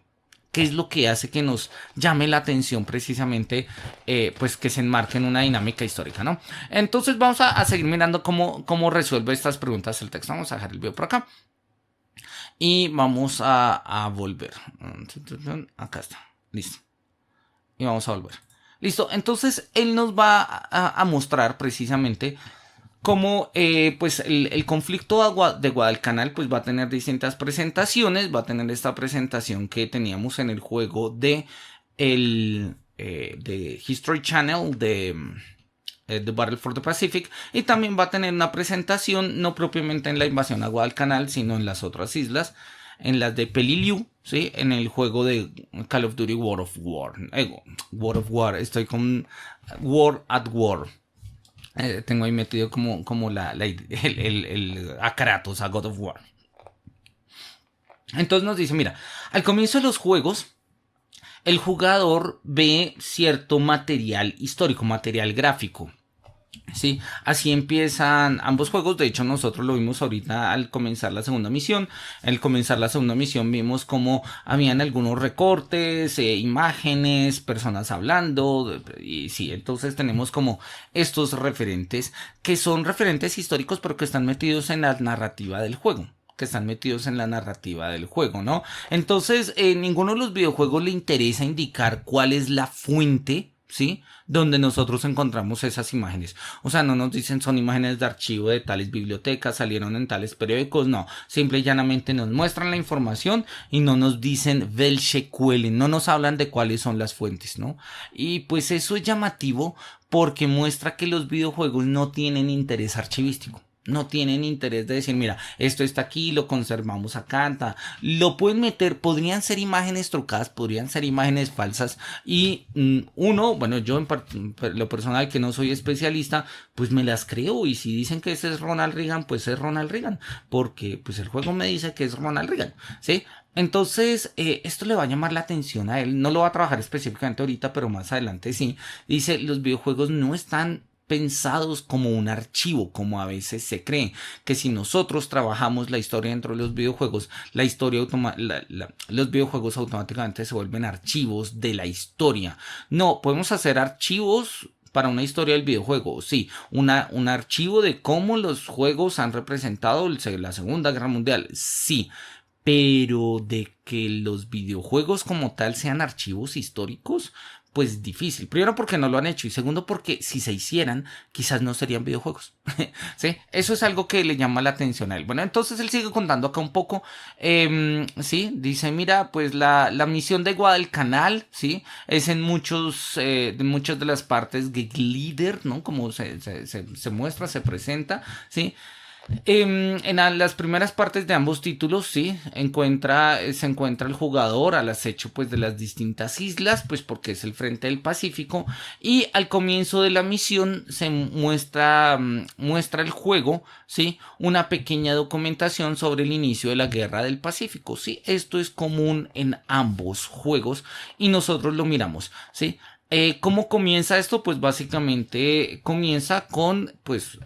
¿Qué es lo que hace que nos llame la atención precisamente, pues que se enmarque en una dinámica histórica, ¿no? Entonces vamos a seguir mirando cómo resuelve estas preguntas el texto. Vamos a dejar el video por acá. Y vamos a volver. Acá está. Listo. Y vamos a volver. Listo. Entonces él nos va a mostrar precisamente como pues el conflicto de Guadalcanal pues va a tener distintas presentaciones. Va a tener esta presentación que teníamos en el juego de History Channel de Battle for the Pacific, y también va a tener una presentación no propiamente en la invasión a Guadalcanal, sino en las otras islas, en las de Peleliu, ¿sí? En el juego de Call of Duty World of War. World of War, estoy con War at War. Tengo ahí metido como a Kratos, a God of War. Entonces nos dice, mira, al comienzo de los juegos, el jugador ve cierto material histórico, material gráfico. Sí, así empiezan ambos juegos. De hecho, nosotros lo vimos ahorita al comenzar la segunda misión. Al comenzar la segunda misión vimos como habían algunos recortes, imágenes, personas hablando. Y sí, entonces tenemos como estos referentes que son referentes históricos, pero que están metidos en la narrativa del juego. Que están metidos en la narrativa del juego, ¿no? Entonces, ninguno de los videojuegos le interesa indicar cuál es la fuente, ¿sí? Donde nosotros encontramos esas imágenes. O sea, no nos dicen son imágenes de archivo de tales bibliotecas, salieron en tales periódicos, no. Simple y llanamente nos muestran la información y no nos dicen welche Quellen, no nos hablan de cuáles son las fuentes, ¿no? Y pues eso es llamativo porque muestra que los videojuegos no tienen interés archivístico. No tienen interés de decir, mira, esto está aquí, lo conservamos acá, lo pueden meter, podrían ser imágenes trucadas, podrían ser imágenes falsas y bueno, yo en lo personal que no soy especialista, pues me las creo y si dicen que ese es Ronald Reagan, pues es Ronald Reagan, porque pues el juego me dice que es Ronald Reagan, ¿sí? Entonces, esto le va a llamar la atención a él, no lo va a trabajar específicamente ahorita, pero más adelante sí. Dice, los videojuegos no están pensados como un archivo, como a veces se cree, que si nosotros trabajamos la historia dentro de los videojuegos, los videojuegos automáticamente se vuelven archivos de la historia. No, podemos hacer archivos para una historia del videojuego, sí, un archivo de cómo los juegos han representado la Segunda Guerra Mundial, sí, pero de que los videojuegos como tal sean archivos históricos, pues difícil. Primero porque no lo han hecho y segundo porque si se hicieran quizás no serían videojuegos. ¿Sí? Eso es algo que le llama la atención a él. Bueno, entonces él sigue contando acá un poco. Sí, dice, mira, pues la misión de Guadalcanal, ¿sí? Es en muchas de las partes Geglieder, ¿no? Como se muestra, se presenta, ¿sí? En las primeras partes de ambos títulos, sí, se encuentra el jugador al acecho pues de las distintas islas, pues porque es el frente del Pacífico, y al comienzo de la misión se muestra el juego, sí, una pequeña documentación sobre el inicio de la Guerra del Pacífico, sí, esto es común en ambos juegos y nosotros lo miramos, sí. ¿Cómo comienza esto? Pues básicamente comienza con pues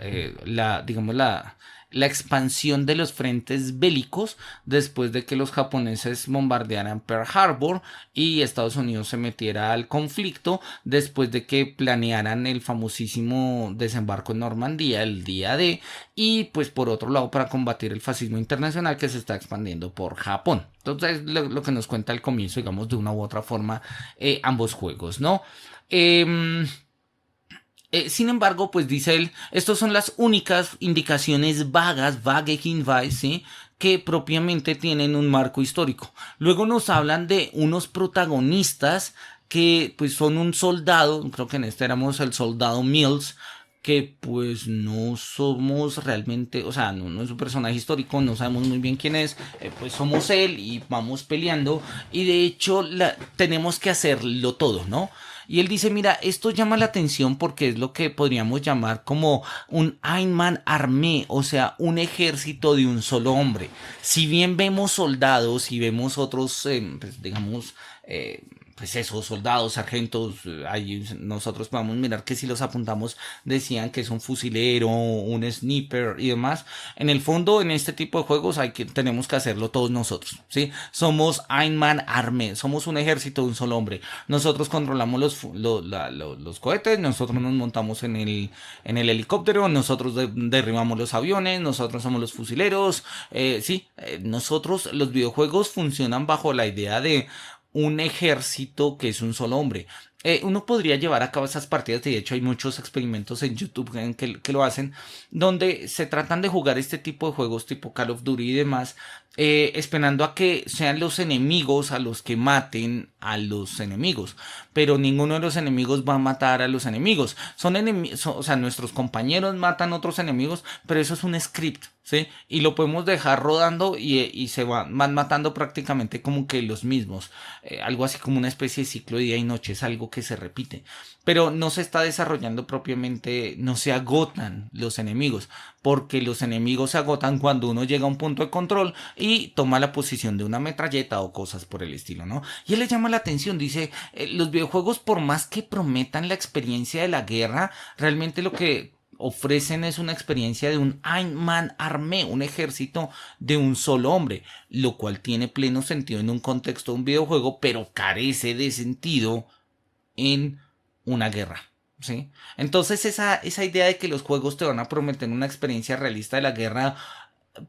la expansión de los frentes bélicos después de que los japoneses bombardearan Pearl Harbor y Estados Unidos se metiera al conflicto después de que planearan el famosísimo desembarco en Normandía el día D y pues por otro lado para combatir el fascismo internacional que se está expandiendo por Japón. Entonces lo que nos cuenta al comienzo, digamos de una u otra forma, ambos juegos, ¿no? Sin embargo, pues dice él, estas son las únicas indicaciones vagas, vague Hinweis, ¿sí? Que propiamente tienen un marco histórico. Luego nos hablan de unos protagonistas que pues son un soldado, creo que en este éramos el soldado Mills, que pues no somos realmente, o sea, no es un personaje histórico, no sabemos muy bien quién es, pues somos él y vamos peleando y de hecho tenemos que hacerlo todo, ¿no? Y él dice, mira, esto llama la atención porque es lo que podríamos llamar como un Einmann Armee, o sea, un ejército de un solo hombre. Si bien vemos soldados y vemos otros, pues, digamos, pues esos soldados, sargentos, ahí nosotros podemos mirar que si los apuntamos decían que es un fusilero, un sniper y demás. En el fondo, en este tipo de juegos tenemos que hacerlo todos nosotros, ¿sí? Somos Einmann Armee, somos un ejército de un solo hombre. Nosotros controlamos los cohetes, nosotros nos montamos en el helicóptero, nosotros derribamos los aviones, nosotros somos los fusileros, sí, nosotros, los videojuegos funcionan bajo la idea de un ejército que es un solo hombre. Uno podría llevar a cabo esas partidas, de hecho hay muchos experimentos en YouTube que lo hacen, donde se tratan de jugar este tipo de juegos tipo Call of Duty y demás, esperando a que sean los enemigos a los que maten a los enemigos, pero ninguno de los enemigos va a matar a los enemigos, o sea, nuestros compañeros matan a otros enemigos, pero eso es un script, ¿sí? Y lo podemos dejar rodando y se van matando prácticamente como que los mismos, algo así como una especie de ciclo de día y noche, es algo que se repite, pero no se está desarrollando propiamente, no se agotan los enemigos, porque los enemigos se agotan cuando uno llega a un punto de control y toma la posición de una metralleta o cosas por el estilo, ¿no? Y él le llama la atención, dice, los videojuegos por más que prometan la experiencia de la guerra, realmente lo que ofrecen es una experiencia de un Ein-Mann-Armee, un ejército de un solo hombre, lo cual tiene pleno sentido en un contexto de un videojuego, pero carece de sentido en una guerra. ¿Sí? Entonces esa idea de que los juegos te van a prometer una experiencia realista de la guerra,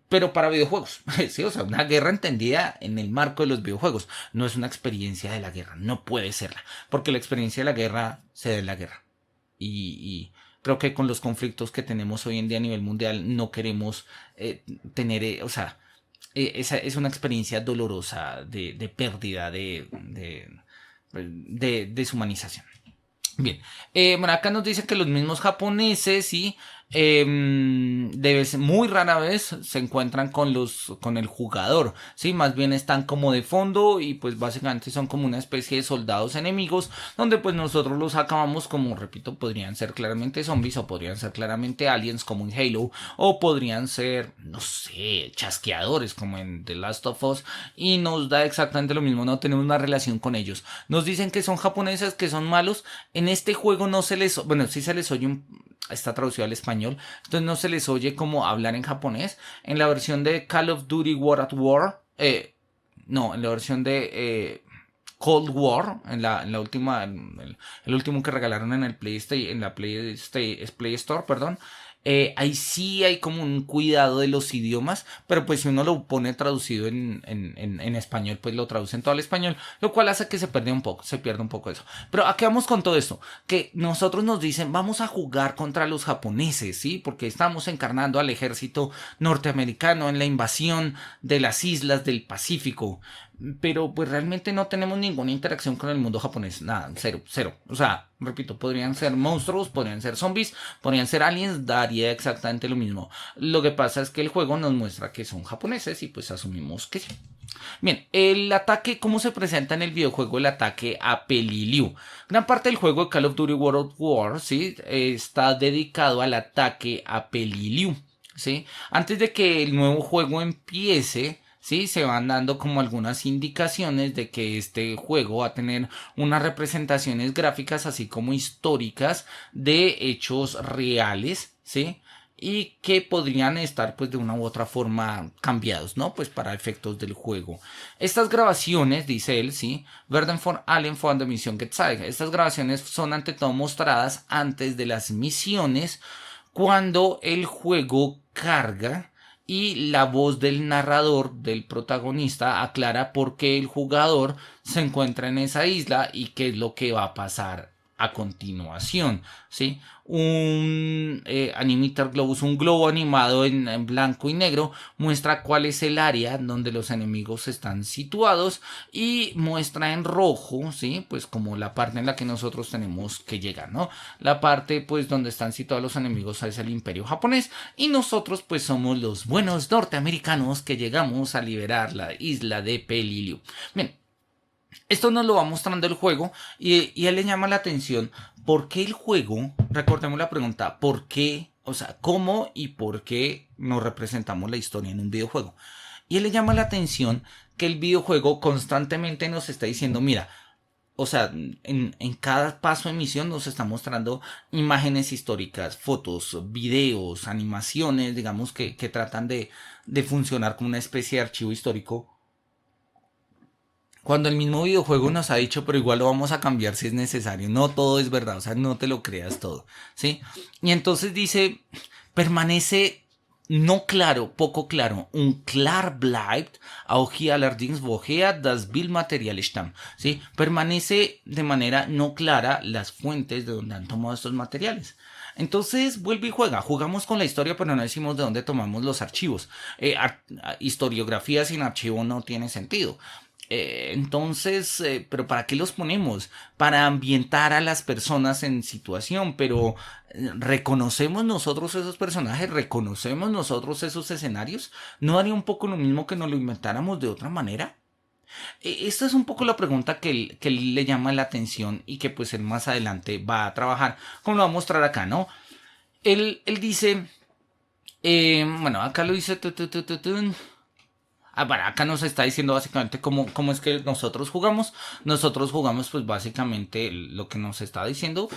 pero para videojuegos, ¿sí? O sea, una guerra entendida en el marco de los videojuegos, no es una experiencia de la guerra, no puede serla, porque la experiencia de la guerra se da en la guerra. Y creo que con los conflictos que tenemos hoy en día a nivel mundial no queremos tener, o sea, esa es una experiencia dolorosa de pérdida, de deshumanización. Bien, bueno, acá nos dice que los mismos japoneses, sí, muy rara vez se encuentran con el jugador, sí, más bien están como de fondo y pues básicamente son como una especie de soldados enemigos donde pues nosotros los acabamos, como repito, podrían ser claramente zombies o podrían ser claramente aliens como en Halo o podrían ser, no sé, chasqueadores como en The Last of Us, y nos da exactamente lo mismo, no tenemos una relación con ellos. Nos dicen que son japoneses, que son malos. En este juego no se les, bueno, sí se les oye está traducido al español, entonces no se les oye como hablar en japonés. En la versión de Call of Duty War at War, no, en la versión de Cold War, en la última, el último que regalaron en el Play Store, perdón. Ahí sí hay como un cuidado de los idiomas, pero pues si uno lo pone traducido en español, pues lo traducen todo al español, lo cual hace que se pierda un poco eso. Pero aquí vamos con todo esto, que nosotros nos dicen vamos a jugar contra los japoneses, ¿sí? Porque estamos encarnando al ejército norteamericano en la invasión de las islas del Pacífico. Pero pues realmente no tenemos ninguna interacción con el mundo japonés, nada, cero. O sea, repito, podrían ser monstruos, podrían ser zombies, podrían ser aliens, daría exactamente lo mismo. Lo que pasa es que el juego nos muestra que son japoneses y pues asumimos que sí. Bien, el ataque, ¿cómo se presenta en el videojuego el ataque a Peleliu? Gran parte del juego de Call of Duty World of War, ¿sí? Está dedicado al ataque a Peleliu, ¿sí? Antes de que el nuevo juego empiece, sí, se van dando como algunas indicaciones de que este juego va a tener unas representaciones gráficas así como históricas de hechos reales, ¿sí? Y que podrían estar pues de una u otra forma cambiados, ¿no? Pues para efectos del juego. Estas grabaciones, dice él, ¿sí? Werden von allen von der Mission gezeigt. Estas grabaciones son ante todo mostradas antes de las misiones cuando el juego carga. Y la voz del narrador, del protagonista, aclara por qué el jugador se encuentra en esa isla y qué es lo que va a pasar a continuación, ¿sí? Un Animator Globus, un globo animado en blanco y negro, muestra cuál es el área donde los enemigos están situados y muestra en rojo, ¿sí? Pues como la parte en la que nosotros tenemos que llegar, ¿no? La parte pues donde están situados los enemigos es el Imperio japonés y nosotros pues somos los buenos norteamericanos que llegamos a liberar la isla de Peleliu. Bien. Esto nos lo va mostrando el juego y a él le llama la atención por qué el juego, recordemos la pregunta, ¿por qué? O sea, ¿cómo y por qué nos representamos la historia en un videojuego? Y a él le llama la atención que el videojuego constantemente nos está diciendo, mira, o sea, en cada paso de misión nos está mostrando imágenes históricas, fotos, videos, animaciones, digamos que tratan de funcionar como una especie de archivo histórico. Cuando el mismo videojuego nos ha dicho, pero igual lo vamos a cambiar si es necesario. No todo es verdad, o sea, no te lo creas todo, ¿sí? Y entonces dice, permanece no claro, poco claro, un klar bleibt, auch hier allerdings woher das Bildmaterial stammt, ¿sí? Permanece de manera no clara las fuentes de donde han tomado estos materiales. Entonces vuelve y juega, jugamos con la historia pero no decimos de dónde tomamos los archivos. Historiografía sin archivo no tiene sentido. Entonces, pero ¿para qué los ponemos? Para ambientar a las personas en situación, pero ¿reconocemos nosotros esos personajes? ¿Reconocemos nosotros esos escenarios? ¿No haría un poco lo mismo que nos lo inventáramos de otra manera? Esta es un poco la pregunta que él le llama la atención y que pues él más adelante va a trabajar, como lo va a mostrar acá, ¿no? Él dice, bueno, acá lo dice... Bueno, acá nos está diciendo básicamente cómo es que nosotros jugamos. Nosotros jugamos pues básicamente lo que nos está diciendo,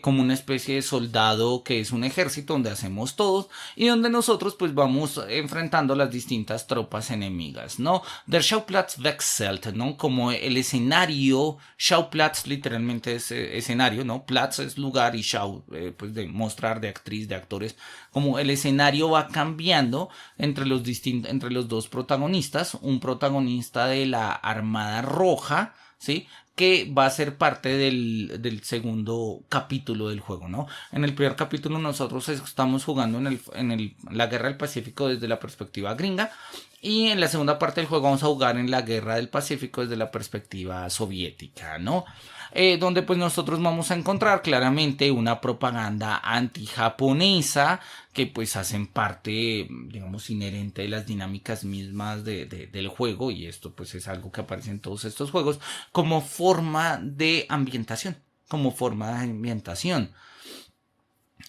como una especie de soldado que es un ejército donde hacemos todos y donde nosotros pues vamos enfrentando las distintas tropas enemigas, ¿no? Der Schauplatz wechselt, ¿no? Como el escenario, Schauplatz literalmente es escenario, ¿no? Platz es lugar y Schau, pues de mostrar, de actriz, de actores, como el escenario va cambiando entre los dos protagonistas, un protagonista de la Armada Roja, ¿sí? Que va a ser parte del segundo capítulo del juego, ¿no? En el primer capítulo nosotros estamos jugando en la Guerra del Pacífico desde la perspectiva gringa, y en la segunda parte del juego vamos a jugar en la Guerra del Pacífico desde la perspectiva soviética, ¿no? Donde pues nosotros vamos a encontrar claramente una propaganda antijaponesa que pues hacen parte, digamos, inherente de las dinámicas mismas del juego, y esto pues es algo que aparece en todos estos juegos como forma de ambientación,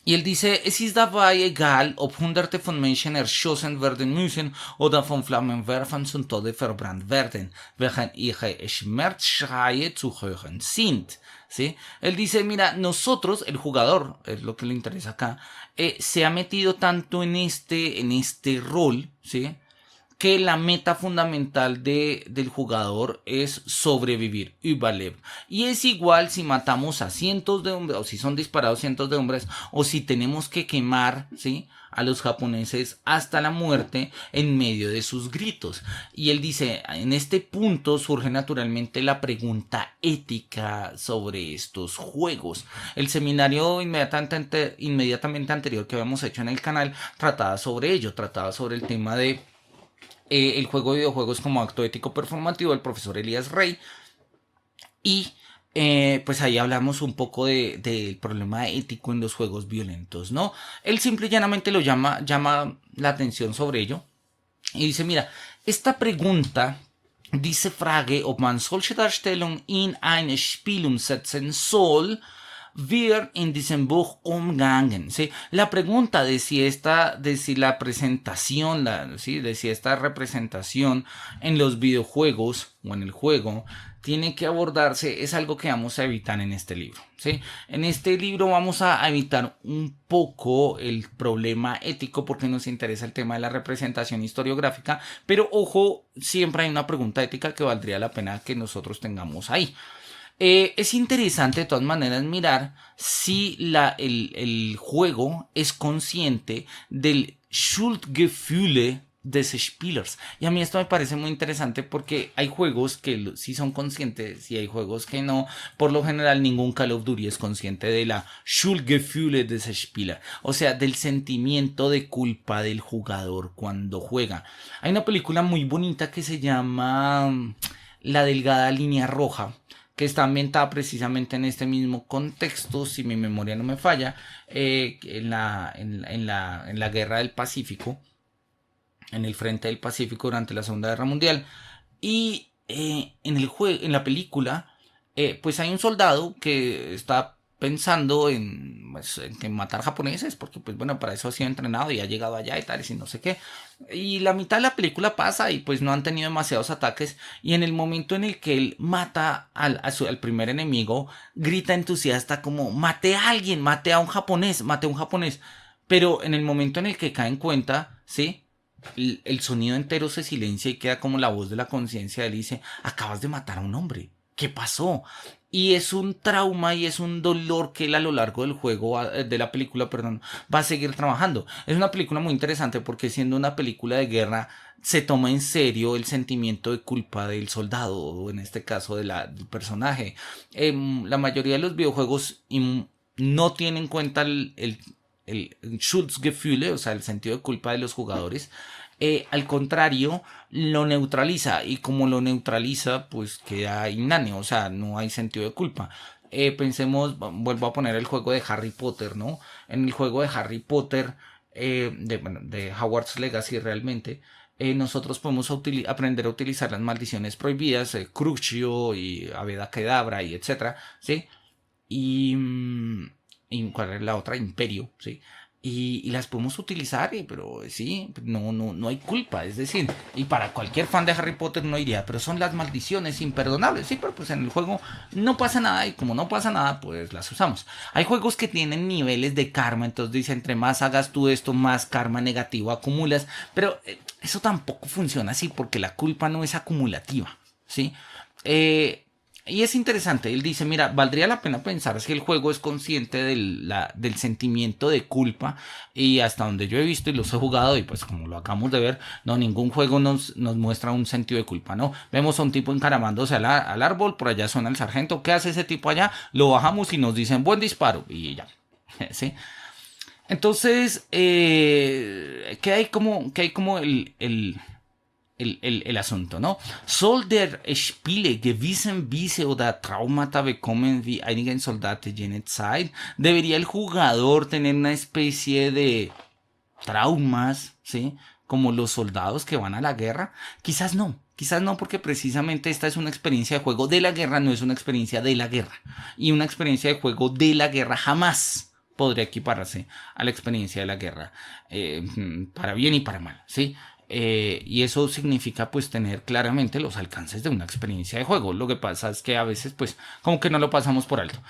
Y él dice, es ist dabei egal, ob hunderte von Menschen erschossen werden müssen oder von Flammenwerfern zum Tode verbrannt werden, während ihre Schmerzschreie zu hören sind. ¿Sí? Él dice, mira, nosotros, el jugador, es lo que le interesa acá, se ha metido tanto en este rol, ¿sí? Que la meta fundamental del jugador es sobrevivir, überleben. Y es igual si matamos a cientos de hombres, o si son disparados cientos de hombres, o si tenemos que quemar, ¿sí?, a los japoneses hasta la muerte en medio de sus gritos. Y él dice, en este punto surge naturalmente la pregunta ética sobre estos juegos. El seminario inmediatamente anterior que habíamos hecho en el canal trataba sobre ello, trataba sobre el tema de el juego de videojuegos como acto ético performativo del profesor Elías Rey, y pues ahí hablamos un poco del problema ético en los juegos violentos, ¿no? Él simple y llanamente lo llama la atención sobre ello y dice, mira, esta pregunta, diese Frage, ob man solche Darstellung in ein Spiel umsetzen soll, wird in diesem Buch umgangen, ¿sí? La pregunta de si la presentación, ¿sí?, de si esta representación en los videojuegos o en el juego tiene que abordarse, es algo que vamos a evitar en este libro, ¿sí? En este libro vamos a evitar un poco el problema ético porque nos interesa el tema de la representación historiográfica, pero ojo, siempre hay una pregunta ética que valdría la pena que nosotros tengamos ahí. Es interesante de todas maneras mirar si el juego es consciente del Schuldgefühle des Spielers. Y a mí esto me parece muy interesante porque hay juegos que sí son conscientes y hay juegos que no. Por lo general ningún Call of Duty es consciente de la Schuldgefühle des Spielers, o sea, del sentimiento de culpa del jugador cuando juega. Hay una película muy bonita que se llama La delgada línea roja, que está ambientada precisamente en este mismo contexto, si mi memoria no me falla, en la Guerra del Pacífico, en el frente del Pacífico durante la Segunda Guerra Mundial. Y en la película, pues hay un soldado que está pensando en matar japoneses, porque pues bueno, para eso ha sido entrenado y ha llegado allá y tal, y no sé qué. Y la mitad de la película pasa y pues no han tenido demasiados ataques, y en el momento en el que él mata al primer enemigo, grita entusiasta como maté a alguien, maté a un japonés, pero en el momento en el que cae en cuenta, ¿sí?, el sonido entero se silencia y queda como la voz de la conciencia. Él dice, acabas de matar a un hombre, ¿qué pasó? Y es un trauma y es un dolor que él a lo largo del juego, de la película, perdón, va a seguir trabajando. Es una película muy interesante porque siendo una película de guerra, se toma en serio el sentimiento de culpa del soldado, o en este caso del personaje. La mayoría de los videojuegos no tienen en cuenta el Schuldgefühle, o sea, el sentido de culpa de los jugadores. Al contrario, lo neutraliza, y como lo neutraliza, pues queda ináneo, o sea, no hay sentido de culpa. Pensemos, vuelvo a poner el juego de Harry Potter, ¿no? En el juego de Harry Potter, de Hogwarts Legacy realmente, nosotros podemos aprender a utilizar las maldiciones prohibidas, Crucio y Avada Kedavra y etcétera, ¿sí? Y ¿cuál es la otra? Imperio, ¿sí? y las podemos utilizar, pero sí, no hay culpa, es decir, y para cualquier fan de Harry Potter no iría, pero son las maldiciones imperdonables, sí, pero pues en el juego no pasa nada y como no pasa nada, pues las usamos. Hay juegos que tienen niveles de karma, entonces dice, entre más hagas tú esto, más karma negativo acumulas, pero eso tampoco funciona así porque la culpa no es acumulativa, ¿sí? Y es interesante, él dice, mira, valdría la pena pensar si el juego es consciente del sentimiento de culpa, y hasta donde yo he visto y los he jugado, y pues como lo acabamos de ver, no, ningún juego nos muestra un sentido de culpa, ¿no? Vemos a un tipo encaramándose al árbol, por allá suena el sargento, ¿qué hace ese tipo allá? Lo bajamos y nos dicen, buen disparo, y ya, ¿sí? Entonces, ¿qué hay como el asunto, ¿no? Soll der Spiele gewissen Bisse oder Traumata bekommen wie einige Soldaten jene Zeit? ¿Debería el jugador tener una especie de traumas, ¿sí? Como los soldados que van a la guerra? Quizás no, porque precisamente esta es una experiencia de juego de la guerra, no es una experiencia de la guerra. Y una experiencia de juego de la guerra jamás podría equipararse a la experiencia de la guerra, para bien y para mal, ¿sí? Y eso significa pues tener claramente los alcances de una experiencia de juego. Lo que pasa es que a veces pues como que no lo pasamos por alto.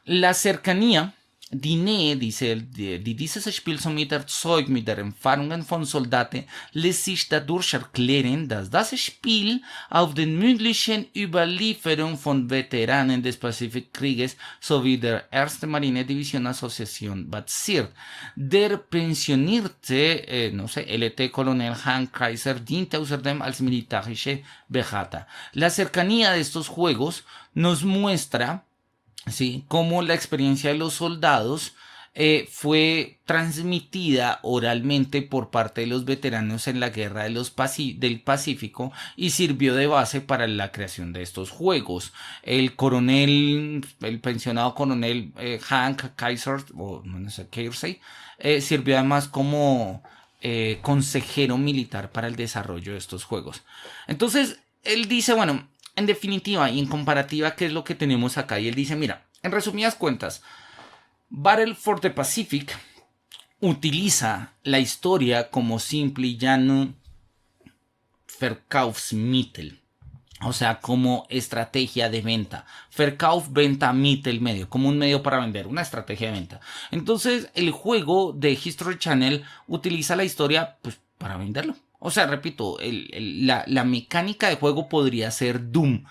La cercanía, die Nähe, dice él, die dieses Spiel somit erzeugt mit der Erfahrungen von Soldaten, lässt sich dadurch erklären, dass das Spiel auf den mündlichen Überlieferungen von Veteranen des Pazifikkrieges sowie der 1. Marinedivision Association basiert. Der pensionierte, LT Colonel Hank Kaiser diente außerdem als militärische Berater. La cercanía de estos juegos nos muestra, ¿sí?, cómo la experiencia de los soldados fue transmitida oralmente por parte de los veteranos en la guerra del Pacífico y sirvió de base para la creación de estos juegos. El pensionado coronel Hank Kaiser, o no sé, Kersey, sirvió además como consejero militar para el desarrollo de estos juegos. Entonces, él dice, bueno, en definitiva y en comparativa, ¿qué es lo que tenemos acá? Y él dice, mira, en resumidas cuentas, Battle for the Pacific utiliza la historia como simple y llano Verkaufsmittel, o sea, como estrategia de venta. Verkauf, venta, Mittel, medio, como un medio para vender, una estrategia de venta. Entonces, el juego de History Channel utiliza la historia pues para venderlo. O sea, repito, la mecánica de juego podría ser Doom,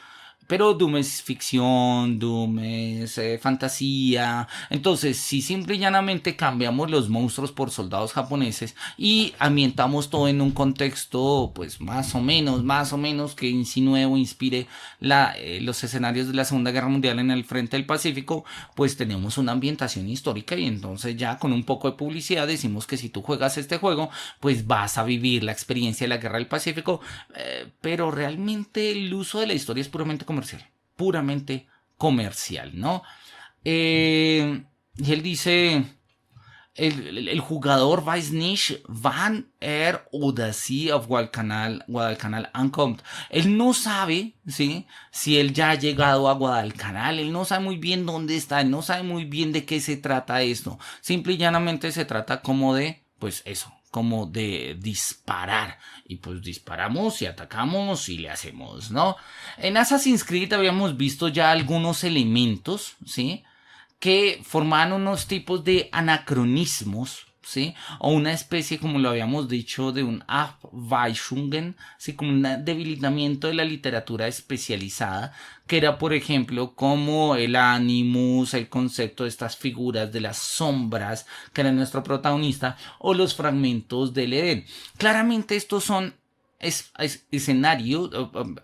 pero Doom es ficción, Doom es fantasía. Entonces, si simple y llanamente cambiamos los monstruos por soldados japoneses y ambientamos todo en un contexto, pues más o menos que insinúe o inspire los escenarios de la Segunda Guerra Mundial en el frente del Pacífico, pues tenemos una ambientación histórica y entonces ya con un poco de publicidad decimos que si tú juegas este juego, pues vas a vivir la experiencia de la Guerra del Pacífico, pero realmente el uso de la historia es puramente comercial, ¿no? Y él dice, el jugador weiß nicht, wann oder sie auf Guadalcanal ankommt. Él no sabe, ¿sí?, si él ya ha llegado a Guadalcanal, él no sabe muy bien dónde está, él no sabe muy bien de qué se trata esto. Simple y llanamente se trata como de, pues eso, como de disparar, y pues disparamos y atacamos y le hacemos, ¿no? En Assassin's Creed habíamos visto ya algunos elementos, ¿sí?, que formaban unos tipos de anacronismos, ¿sí?, o una especie, como lo habíamos dicho, de un Abweichungen, ¿sí?, como un debilitamiento de la literatura especializada, que era, por ejemplo, como el Animus, el concepto de estas figuras de las sombras, que era nuestro protagonista, o los fragmentos del Edén. Claramente estos son escenarios,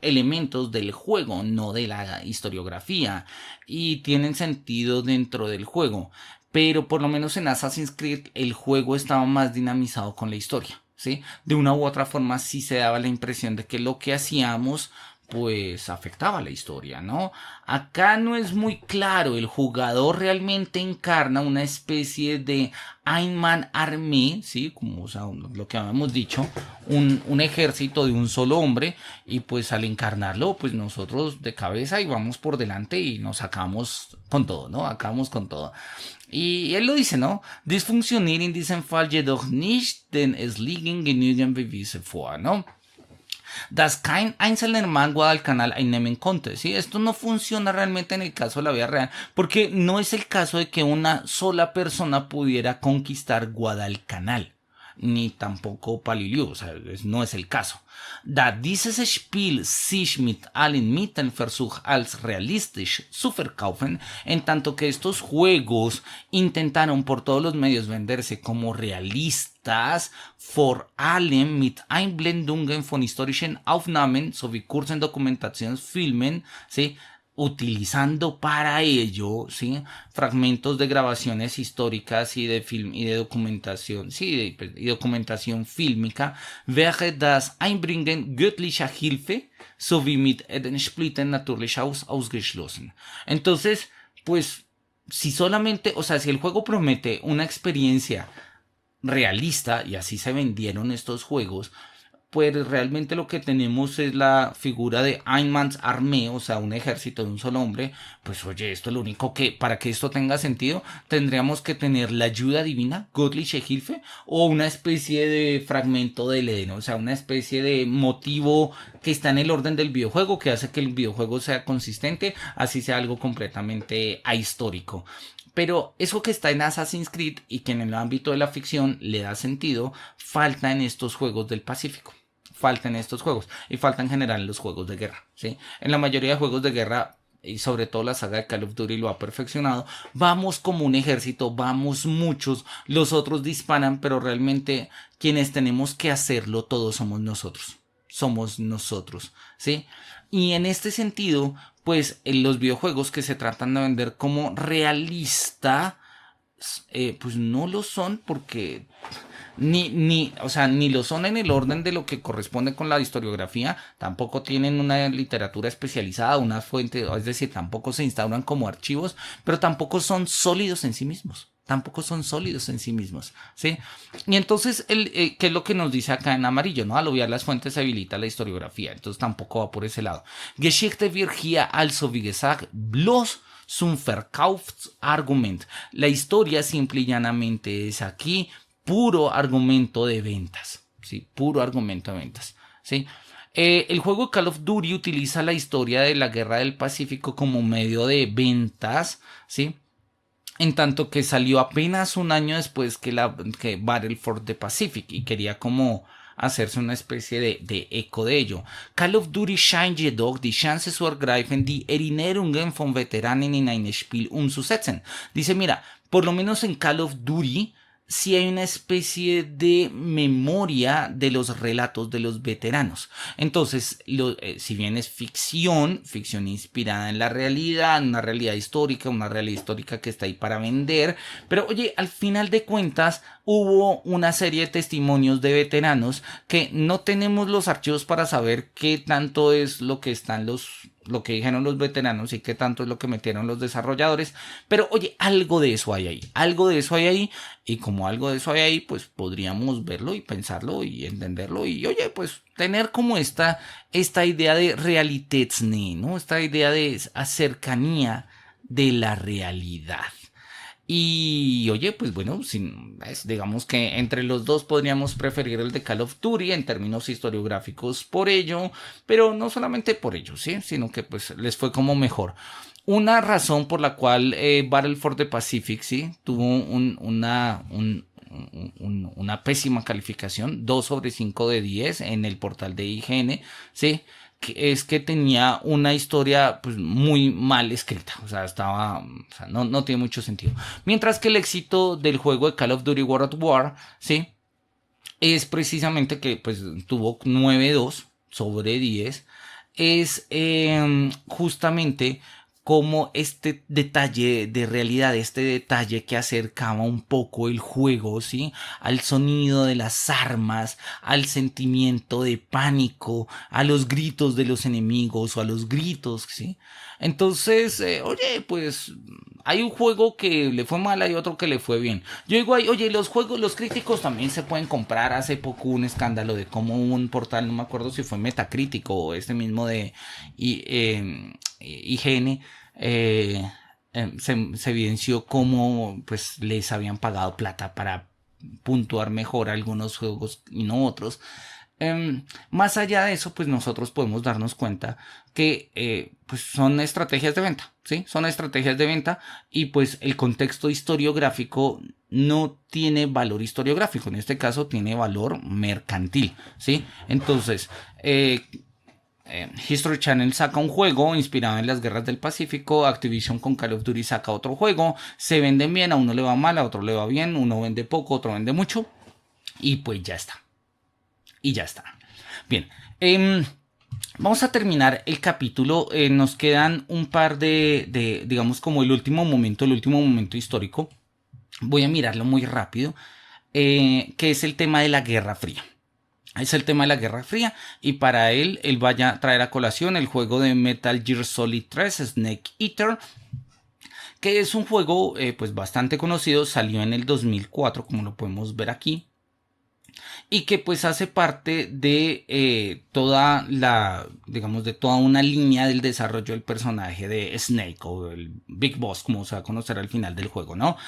elementos del juego, no de la historiografía, y tienen sentido dentro del juego. Pero por lo menos en Assassin's Creed el juego estaba más dinamizado con la historia, ¿sí? De una u otra forma sí se daba la impresión de que lo que hacíamos pues afectaba la historia, ¿no? Acá no es muy claro, el jugador realmente encarna una especie de Einman Armee, ¿sí? Como, o sea, lo que habíamos dicho, un ejército de un solo hombre, y pues al encarnarlo, pues nosotros de cabeza y vamos por delante y nos sacamos con todo, ¿no? Acabamos con todo. Y él lo dice, ¿no? Dies funktioniert in diesem Fall jedoch nicht, denn es liegen genügend Beweise vor, ¿no? Das kein einzelner Mann Guadalcanal einnehmen konnte, ¿sí? Esto no funciona realmente en el caso de la vida real, porque no es el caso de que una sola persona pudiera conquistar Guadalcanal, ni tampoco Paliliu, o sea, no es el caso. Da dieses Spiel sich mit allen Mitteln versucht als realistisch zu verkaufen, en tanto que estos juegos intentaron por todos los medios venderse como realistas, vor allem mit Einblendungen von historischen Aufnahmen sowie kurzen Dokumentationsfilmen, ¿sí? Utilizando para ello, ¿sí? Fragmentos de grabaciones históricas y de film y de documentación, sí, y documentación fílmica, wäre das Einbringen göttlicher Hilfe sowie mit den Splitten natürlich ausgeschlossen. Entonces, pues, si solamente, o sea, si el juego promete una experiencia realista, y así se vendieron estos juegos, pues realmente lo que tenemos es la figura de Einmans Armee, o sea, un ejército de un solo hombre. Pues oye, esto es lo único que, para que esto tenga sentido, tendríamos que tener la ayuda divina, Göttliche Hilfe, o una especie de fragmento del Edén, o sea, una especie de motivo que está en el orden del videojuego, que hace que el videojuego sea consistente, así sea algo completamente ahistórico. Pero eso que está en Assassin's Creed y que en el ámbito de la ficción le da sentido, falta en estos juegos del Pacífico. Faltan estos juegos y falta en general en los juegos de guerra, ¿sí? En la mayoría de juegos de guerra, y sobre todo la saga de Call of Duty lo ha perfeccionado, vamos como un ejército, vamos muchos, los otros disparan, pero realmente quienes tenemos que hacerlo todos somos nosotros, ¿sí? Y en este sentido, pues en los videojuegos que se tratan de vender como realista, pues no lo son, porque o sea, ni lo son en el orden de lo que corresponde con la historiografía, tampoco tienen una literatura especializada, una fuente, es decir, tampoco se instauran como archivos, pero tampoco son sólidos en sí mismos. ¿Sí? Y entonces, ¿qué es lo que nos dice acá en amarillo? ¿No? Al obviar las fuentes se habilita la historiografía, entonces tampoco va por ese lado. Geschichte wird hier also wie gesagt bloß zum Verkaufsargument. La historia simple y llanamente es aquí puro argumento de ventas, ¿sí? Puro argumento de ventas, ¿sí? El juego Call of Duty utiliza la historia de la Guerra del Pacífico como medio de ventas, ¿sí? En tanto que salió apenas un año después que Battle for the Pacific, y quería como hacerse una especie de eco de ello. Call of Duty scheint jedoch die Chance zu ergreifen, die Erinnerungen von Veteranen in ein Spiel umzusetzen. Dice, mira, por lo menos en Call of Duty sí hay una especie de memoria de los relatos de los veteranos. Entonces, si bien es ficción inspirada en la realidad, una realidad histórica que está ahí para vender, pero oye, al final de cuentas hubo una serie de testimonios de veteranos que no tenemos los archivos para saber qué tanto es lo que dijeron los veteranos y qué tanto es lo que metieron los desarrolladores, pero oye, algo de eso hay ahí, y como algo de eso hay ahí, pues podríamos verlo y pensarlo y entenderlo, y oye, pues tener como esta idea de Realitätsnähe, ¿no? Esta idea de cercanía de la realidad. Y oye, pues bueno, digamos que entre los dos podríamos preferir el de Call of Duty en términos historiográficos por ello, pero no solamente por ello, ¿sí? Sino que pues les fue como mejor. Una razón por la cual Battle for the Pacific, ¿sí? Tuvo una pésima calificación, 2/5 de 10 en el portal de IGN, ¿sí? Es que tenía una historia pues muy mal escrita, o sea, no tiene mucho sentido. Mientras que el éxito del juego de Call of Duty World at War, ¿sí? Es precisamente que pues tuvo 9.2/10, es justamente cómo este detalle de realidad, este detalle que acercaba un poco el juego, ¿sí? Al sonido de las armas, al sentimiento de pánico, a los gritos de los enemigos o a los gritos, ¿sí? Entonces, oye, pues hay un juego que le fue mal, hay otro que le fue bien. Yo digo, oye, los juegos, los críticos también se pueden comprar. Hace poco un escándalo de cómo un portal, no me acuerdo si fue Metacritic o este mismo de IGN, se evidenció cómo pues les habían pagado plata para puntuar mejor algunos juegos y no otros. Más allá de eso, pues nosotros podemos darnos cuenta que pues son estrategias de venta, ¿sí? Son estrategias de venta y pues el contexto historiográfico no tiene valor historiográfico, en este caso tiene valor mercantil, ¿sí? Entonces, History Channel saca un juego inspirado en las guerras del Pacífico, Activision con Call of Duty saca otro juego, se venden bien, a uno le va mal, a otro le va bien, uno vende poco, otro vende mucho y pues ya está. Y ya está. Bien, vamos a terminar el capítulo. Nos quedan un par de, digamos, como el último momento histórico. Voy a mirarlo muy rápido, que es el tema de la Guerra Fría. Es el tema de la Guerra Fría y para él vaya a traer a colación el juego de Metal Gear Solid 3, Snake Eater, que es un juego pues bastante conocido, salió en el 2004, como lo podemos ver aquí. Y que pues hace parte de toda la, digamos, de toda una línea del desarrollo del personaje de Snake o el Big Boss, como se va a conocer al final del juego, ¿no?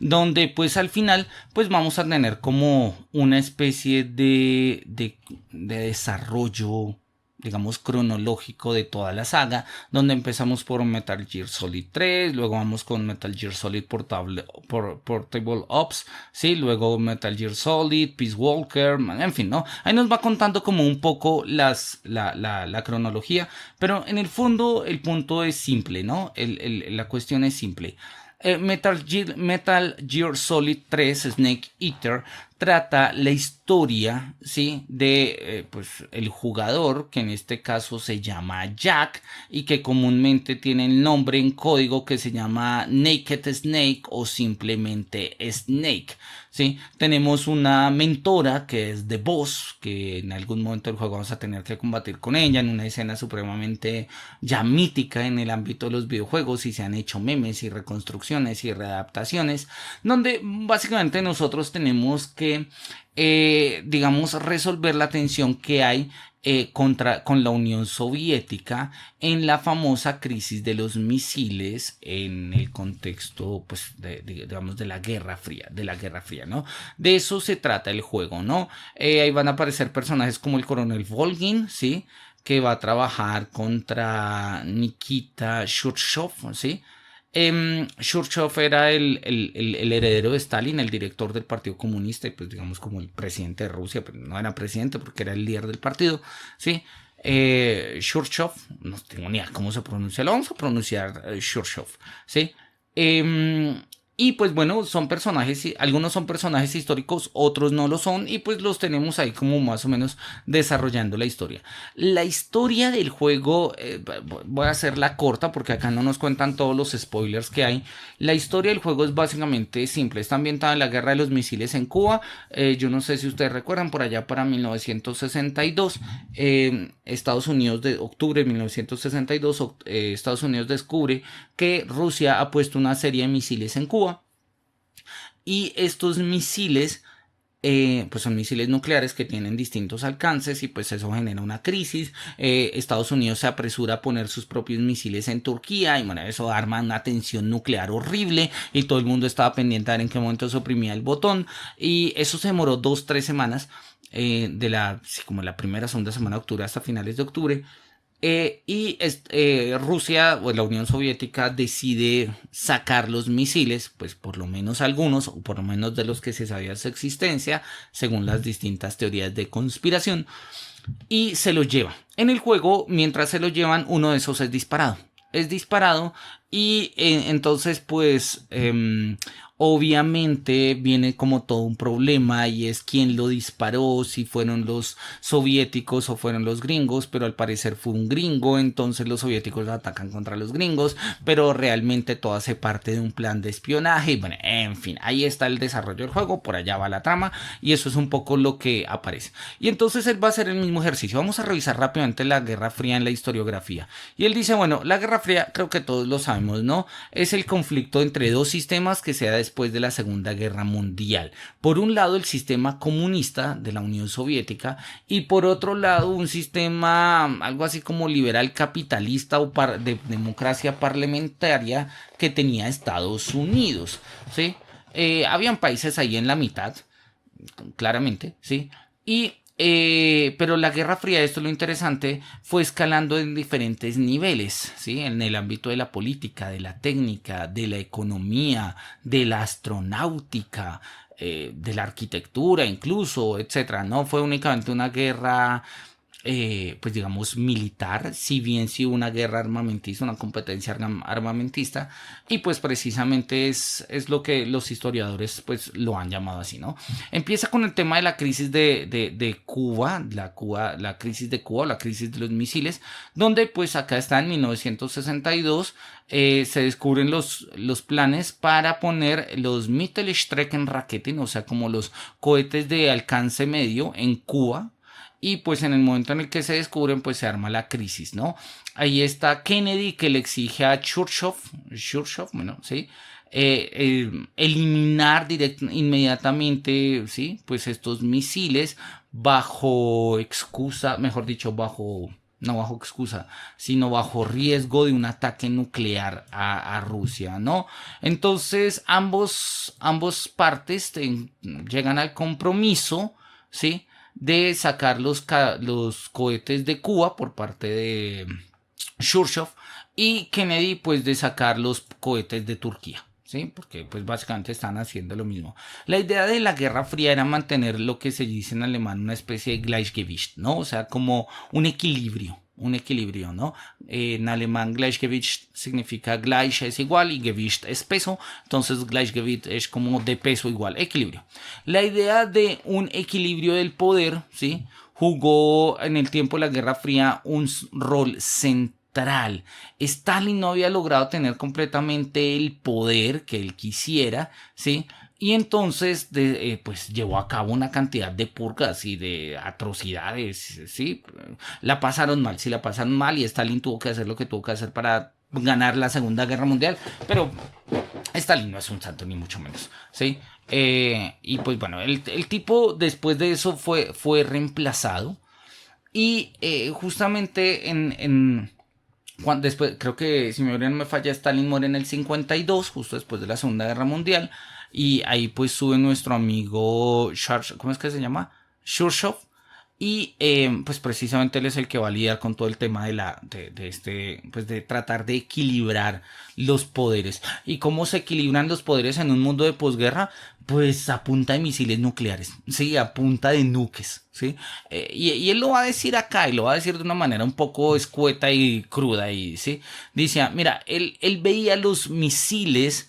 Donde pues al final pues vamos a tener como una especie de desarrollo, digamos, cronológico de toda la saga, donde empezamos por Metal Gear Solid 3, luego vamos con Metal Gear Solid Portable Ops, ¿sí? Luego Metal Gear Solid, Peace Walker, en fin, ¿no? Ahí nos va contando como un poco la cronología, pero en el fondo el punto es simple, ¿no? La cuestión es simple. Metal Gear Solid 3 Snake Eater trata la historia, ¿sí? De pues el jugador, que en este caso se llama Jack y que comúnmente tiene el nombre en código que se llama Naked Snake o simplemente Snake, ¿sí? Tenemos una mentora que es The Boss, que en algún momento del juego vamos a tener que combatir con ella en una escena supremamente ya mítica en el ámbito de los videojuegos y se han hecho memes y reconstrucciones y readaptaciones donde básicamente nosotros tenemos que digamos resolver la tensión que hay con la Unión Soviética en la famosa crisis de los misiles en el contexto pues digamos de la Guerra Fría, ¿no? De eso se trata el juego, ¿no? Ahí van a aparecer personajes como el coronel Volgin, ¿sí? Que va a trabajar contra Nikita Khrushchev, ¿sí? Khrushchev era el heredero de Stalin, el director del Partido Comunista y pues digamos como el presidente de Rusia, pero no era presidente porque era el líder del partido, ¿sí? Khrushchev, no tengo ni idea cómo se pronuncia, lo vamos a pronunciar Khrushchev, ¿sí? Y pues bueno, son personajes, algunos son personajes históricos, otros no lo son y pues los tenemos ahí como más o menos desarrollando la historia. La historia del juego, voy a hacerla corta porque acá no nos cuentan todos los spoilers que hay. La historia del juego es básicamente simple, está ambientada en la guerra de los misiles en Cuba. Yo no sé si ustedes recuerdan, por allá para 1962, Estados Unidos, de octubre de 1962, Estados Unidos descubre que Rusia ha puesto una serie de misiles en Cuba. Y estos misiles pues son misiles nucleares que tienen distintos alcances y pues eso genera una crisis. Estados Unidos se apresura a poner sus propios misiles en Turquía y bueno, eso arma una tensión nuclear horrible y todo el mundo estaba pendiente de ver en qué momento se oprimía el botón y eso se demoró 2-3 semanas como la primera, segunda semana de octubre hasta finales de octubre. Rusia o la Unión Soviética decide sacar los misiles, pues por lo menos algunos, o por lo menos de los que se sabía su existencia, según las distintas teorías de conspiración, y se los lleva. En el juego, mientras se los llevan, uno de esos es disparado. Y entonces pues obviamente viene como todo un problema y es quién lo disparó, si fueron los soviéticos o fueron los gringos, pero al parecer fue un gringo, entonces los soviéticos atacan contra los gringos, pero realmente todo hace parte de un plan de espionaje y bueno, en fin, ahí está el desarrollo del juego, por allá va la trama y eso es un poco lo que aparece. Y entonces él va a hacer el mismo ejercicio, vamos a revisar rápidamente la Guerra Fría en la historiografía. Y él dice, bueno, la Guerra Fría creo que todos lo sabemos, ¿no? Es el conflicto entre dos sistemas que se da después de la Segunda Guerra Mundial. Por un lado el sistema comunista de la Unión Soviética y por otro lado un sistema algo así como liberal capitalista o de democracia parlamentaria que tenía Estados Unidos, ¿sí? Habían países ahí en la mitad, claramente, ¿sí? Pero la Guerra Fría, esto es lo interesante, fue escalando en diferentes niveles, ¿sí? En el ámbito de la política, de la técnica, de la economía, de la astronáutica, de la arquitectura incluso, etcétera. No fue únicamente una guerra pues digamos militar, si bien sí una guerra armamentista, una competencia armamentista, y pues precisamente es lo que los historiadores pues lo han llamado así, ¿no? Empieza con el tema de la crisis de Cuba, la crisis de Cuba, la crisis de los misiles, donde pues acá está en 1962, se descubren los planes para poner los Mittelstreckenraketen, o sea como los cohetes de alcance medio en Cuba. Y pues en el momento en el que se descubren pues se arma la crisis, ¿no? Ahí está Kennedy que le exige a Churchill, bueno, sí, eliminar inmediatamente, sí, pues estos misiles bajo excusa, mejor dicho, no bajo excusa, sino bajo riesgo de un ataque nuclear a Rusia, ¿no? Entonces ambos partes llegan al compromiso, ¿sí? De sacar los cohetes de Cuba por parte de Churchill y Kennedy pues de sacar los cohetes de Turquía, ¿sí? Porque pues básicamente están haciendo lo mismo. La idea de la Guerra Fría era mantener lo que se dice en alemán una especie de Gleichgewicht, ¿no? O sea, como un equilibrio, ¿no? En alemán Gleichgewicht significa Gleich es igual y Gewicht es peso, entonces Gleichgewicht es como de peso igual, equilibrio. La idea de un equilibrio del poder, ¿sí? Jugó en el tiempo de la Guerra Fría un rol central. Stalin no había logrado tener completamente el poder que él quisiera, ¿sí? Y entonces pues llevó a cabo una cantidad de purgas y de atrocidades, ¿sí? La pasaron mal y Stalin tuvo que hacer lo que tuvo que hacer para ganar la Segunda Guerra Mundial, pero Stalin no es un santo ni mucho menos, ¿sí? Y pues bueno, el tipo después de eso fue reemplazado y justamente después, creo que si mi memoria no me falla, Stalin muere en el 52, justo después de la Segunda Guerra Mundial. Y ahí pues sube nuestro amigo ¿cómo es que se llama? Churchill. Y pues precisamente él es el que va a lidiar con todo el tema de tratar de equilibrar los poderes. ¿Y cómo se equilibran los poderes en un mundo de posguerra? Pues a punta de misiles nucleares, sí, a punta de nuques, sí. Y él lo va a decir acá y lo va a decir de una manera un poco escueta y cruda, y sí. Dice, mira, él veía los misiles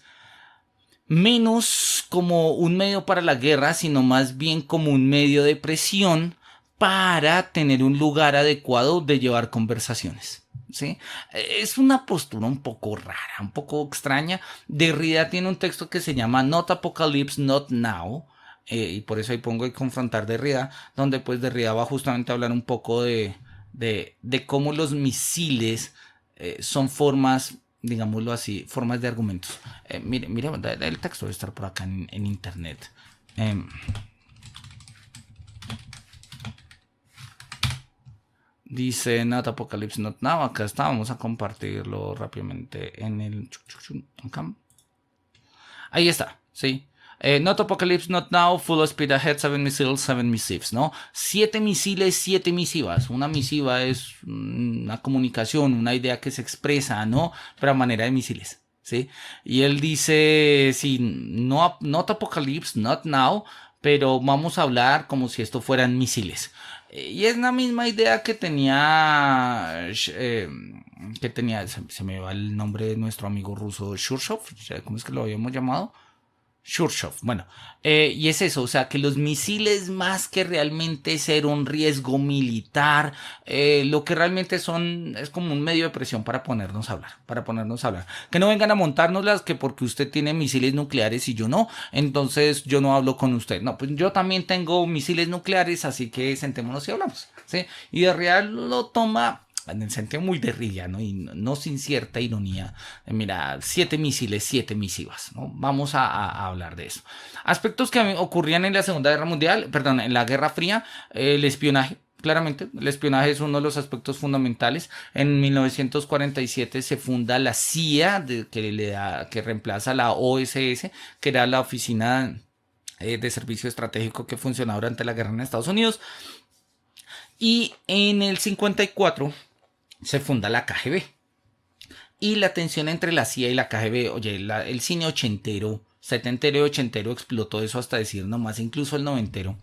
menos como un medio para la guerra, sino más bien como un medio de presión para tener un lugar adecuado de llevar conversaciones, ¿sí? Es una postura un poco rara, un poco extraña. Derrida tiene un texto que se llama Not Apocalypse, Not Now, y por eso ahí pongo el confrontar Derrida, donde pues Derrida va justamente a hablar un poco de cómo los misiles son formas, digámoslo así, formas de argumentos. Mire, el texto debe estar por acá en internet. Dice Not Apocalypse Not Now. Acá está, vamos a compartirlo rápidamente en el ahí está, sí. Not Apocalypse Not Now, Full Speed Ahead, 7 missiles, 7 missives, ¿no? 7 misiles, 7 misivas. Una misiva es una comunicación, una idea que se expresa, ¿no? Pero a manera de misiles, ¿sí? Y él dice, sí, Not Apocalypse Not Now, pero vamos a hablar como si esto fueran misiles. Y es la misma idea que tenía, se me va el nombre de nuestro amigo ruso Shurshov, ¿cómo es que lo habíamos llamado? Shurshov, bueno, y es eso, o sea, que los misiles, más que realmente ser un riesgo militar, lo que realmente son es como un medio de presión para ponernos a hablar, que no vengan a montárnoslas, que porque usted tiene misiles nucleares y yo no, entonces yo no hablo con usted. No, pues yo también tengo misiles nucleares, así que sentémonos y hablamos, ¿sí? Y de real lo toma en el sentido muy de rilla, ¿no? Y no sin cierta ironía. Mira, 7 misiles, 7 misivas, ¿no? Vamos a hablar de eso. Aspectos que ocurrían en la Segunda Guerra Mundial, perdón, en la Guerra Fría, el espionaje. Claramente, el espionaje es uno de los aspectos fundamentales. En 1947 se funda la CIA, que reemplaza la OSS, que era la Oficina de Servicio Estratégico que funcionaba durante la guerra en Estados Unidos. Y en el 54 se funda la KGB. Y la tensión entre la CIA y la KGB, oye, el cine ochentero, setentero y ochentero explotó eso hasta decir nomás, incluso el noventero.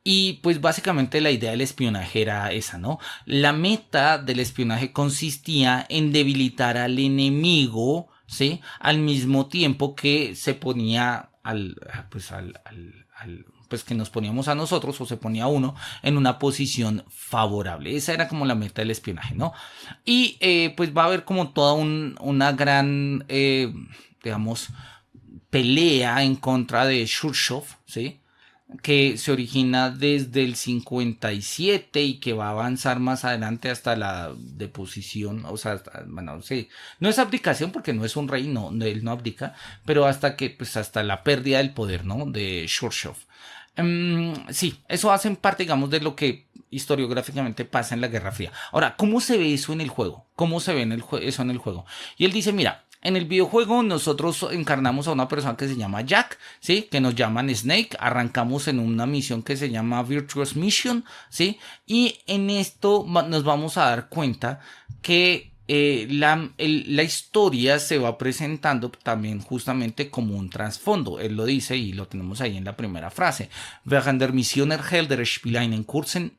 Y pues básicamente la idea del espionaje era esa, ¿no? La meta del espionaje consistía en debilitar al enemigo, ¿sí? Al mismo tiempo que se ponía pues que nos poníamos a nosotros, o se ponía uno en una posición favorable. Esa era como la meta del espionaje, ¿no? Y pues va a haber como toda una gran, digamos, pelea en contra de Shurshov, ¿sí? Que se origina desde el 57 y que va a avanzar más adelante hasta la deposición, o sea, bueno, sí, no es abdicación porque no es un rey, no, él no abdica, pero hasta la pérdida del poder, ¿no? De Shurshov. Sí, eso hace parte, digamos, de lo que historiográficamente pasa en la Guerra Fría. Ahora, ¿cómo se ve eso en el juego? ¿Cómo se ve eso en el juego? Y él dice, mira, en el videojuego nosotros encarnamos a una persona que se llama Jack, ¿sí? Que nos llaman Snake. Arrancamos en una misión que se llama Virtuous Mission, ¿sí? Y en esto nos vamos a dar cuenta que la historia se va presentando también justamente como un trasfondo. Él lo dice y lo tenemos ahí en la primera frase. Während der Mission erhält der Spieler einen kurzen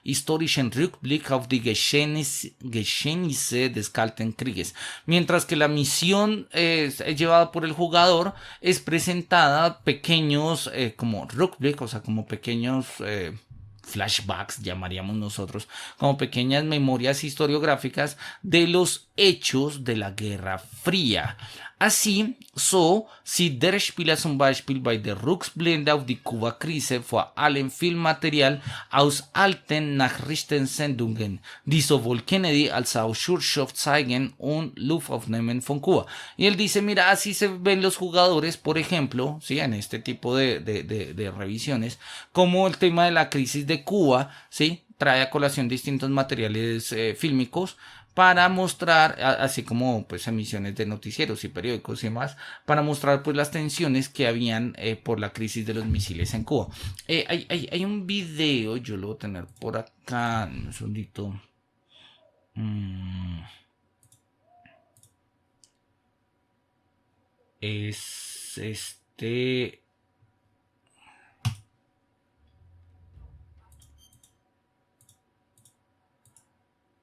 historischen Rückblick auf die Geschehnisse des Kalten Krieges. Mientras que la misión es llevada por el jugador, es presentada pequeños como Rückblick, o sea, como pequeños flashbacks, llamaríamos nosotros, como pequeñas memorias historiográficas de los hechos de la Guerra Fría. Así, sieht der Spieler zum Beispiel bei der Rückblende auf die Kuba-Krise vor allem Filmmaterial aus alten Nachrichtensendungen, die sowohl Kennedy als auch Shurshov zeigen und Luftaufnahmen von Cuba. Y él dice, mira, así se ven los jugadores, por ejemplo, ¿sí? En este tipo de revisiones, como el tema de la crisis de Cuba, ¿sí? Trae a colación distintos materiales fílmicos para mostrar, así como pues emisiones de noticieros y periódicos y demás, para mostrar pues las tensiones que habían por la crisis de los misiles en Cuba. Hay un video, yo lo voy a tener por acá, un segundito. Es este...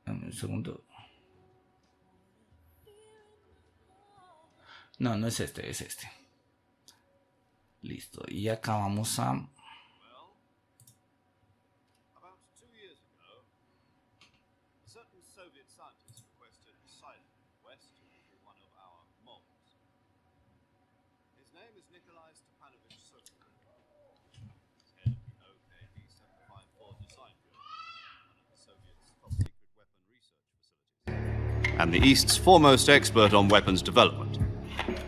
Un segundo. No, no es este, es este. Listo. Y acá vamos a... And the East's foremost expert on weapons development.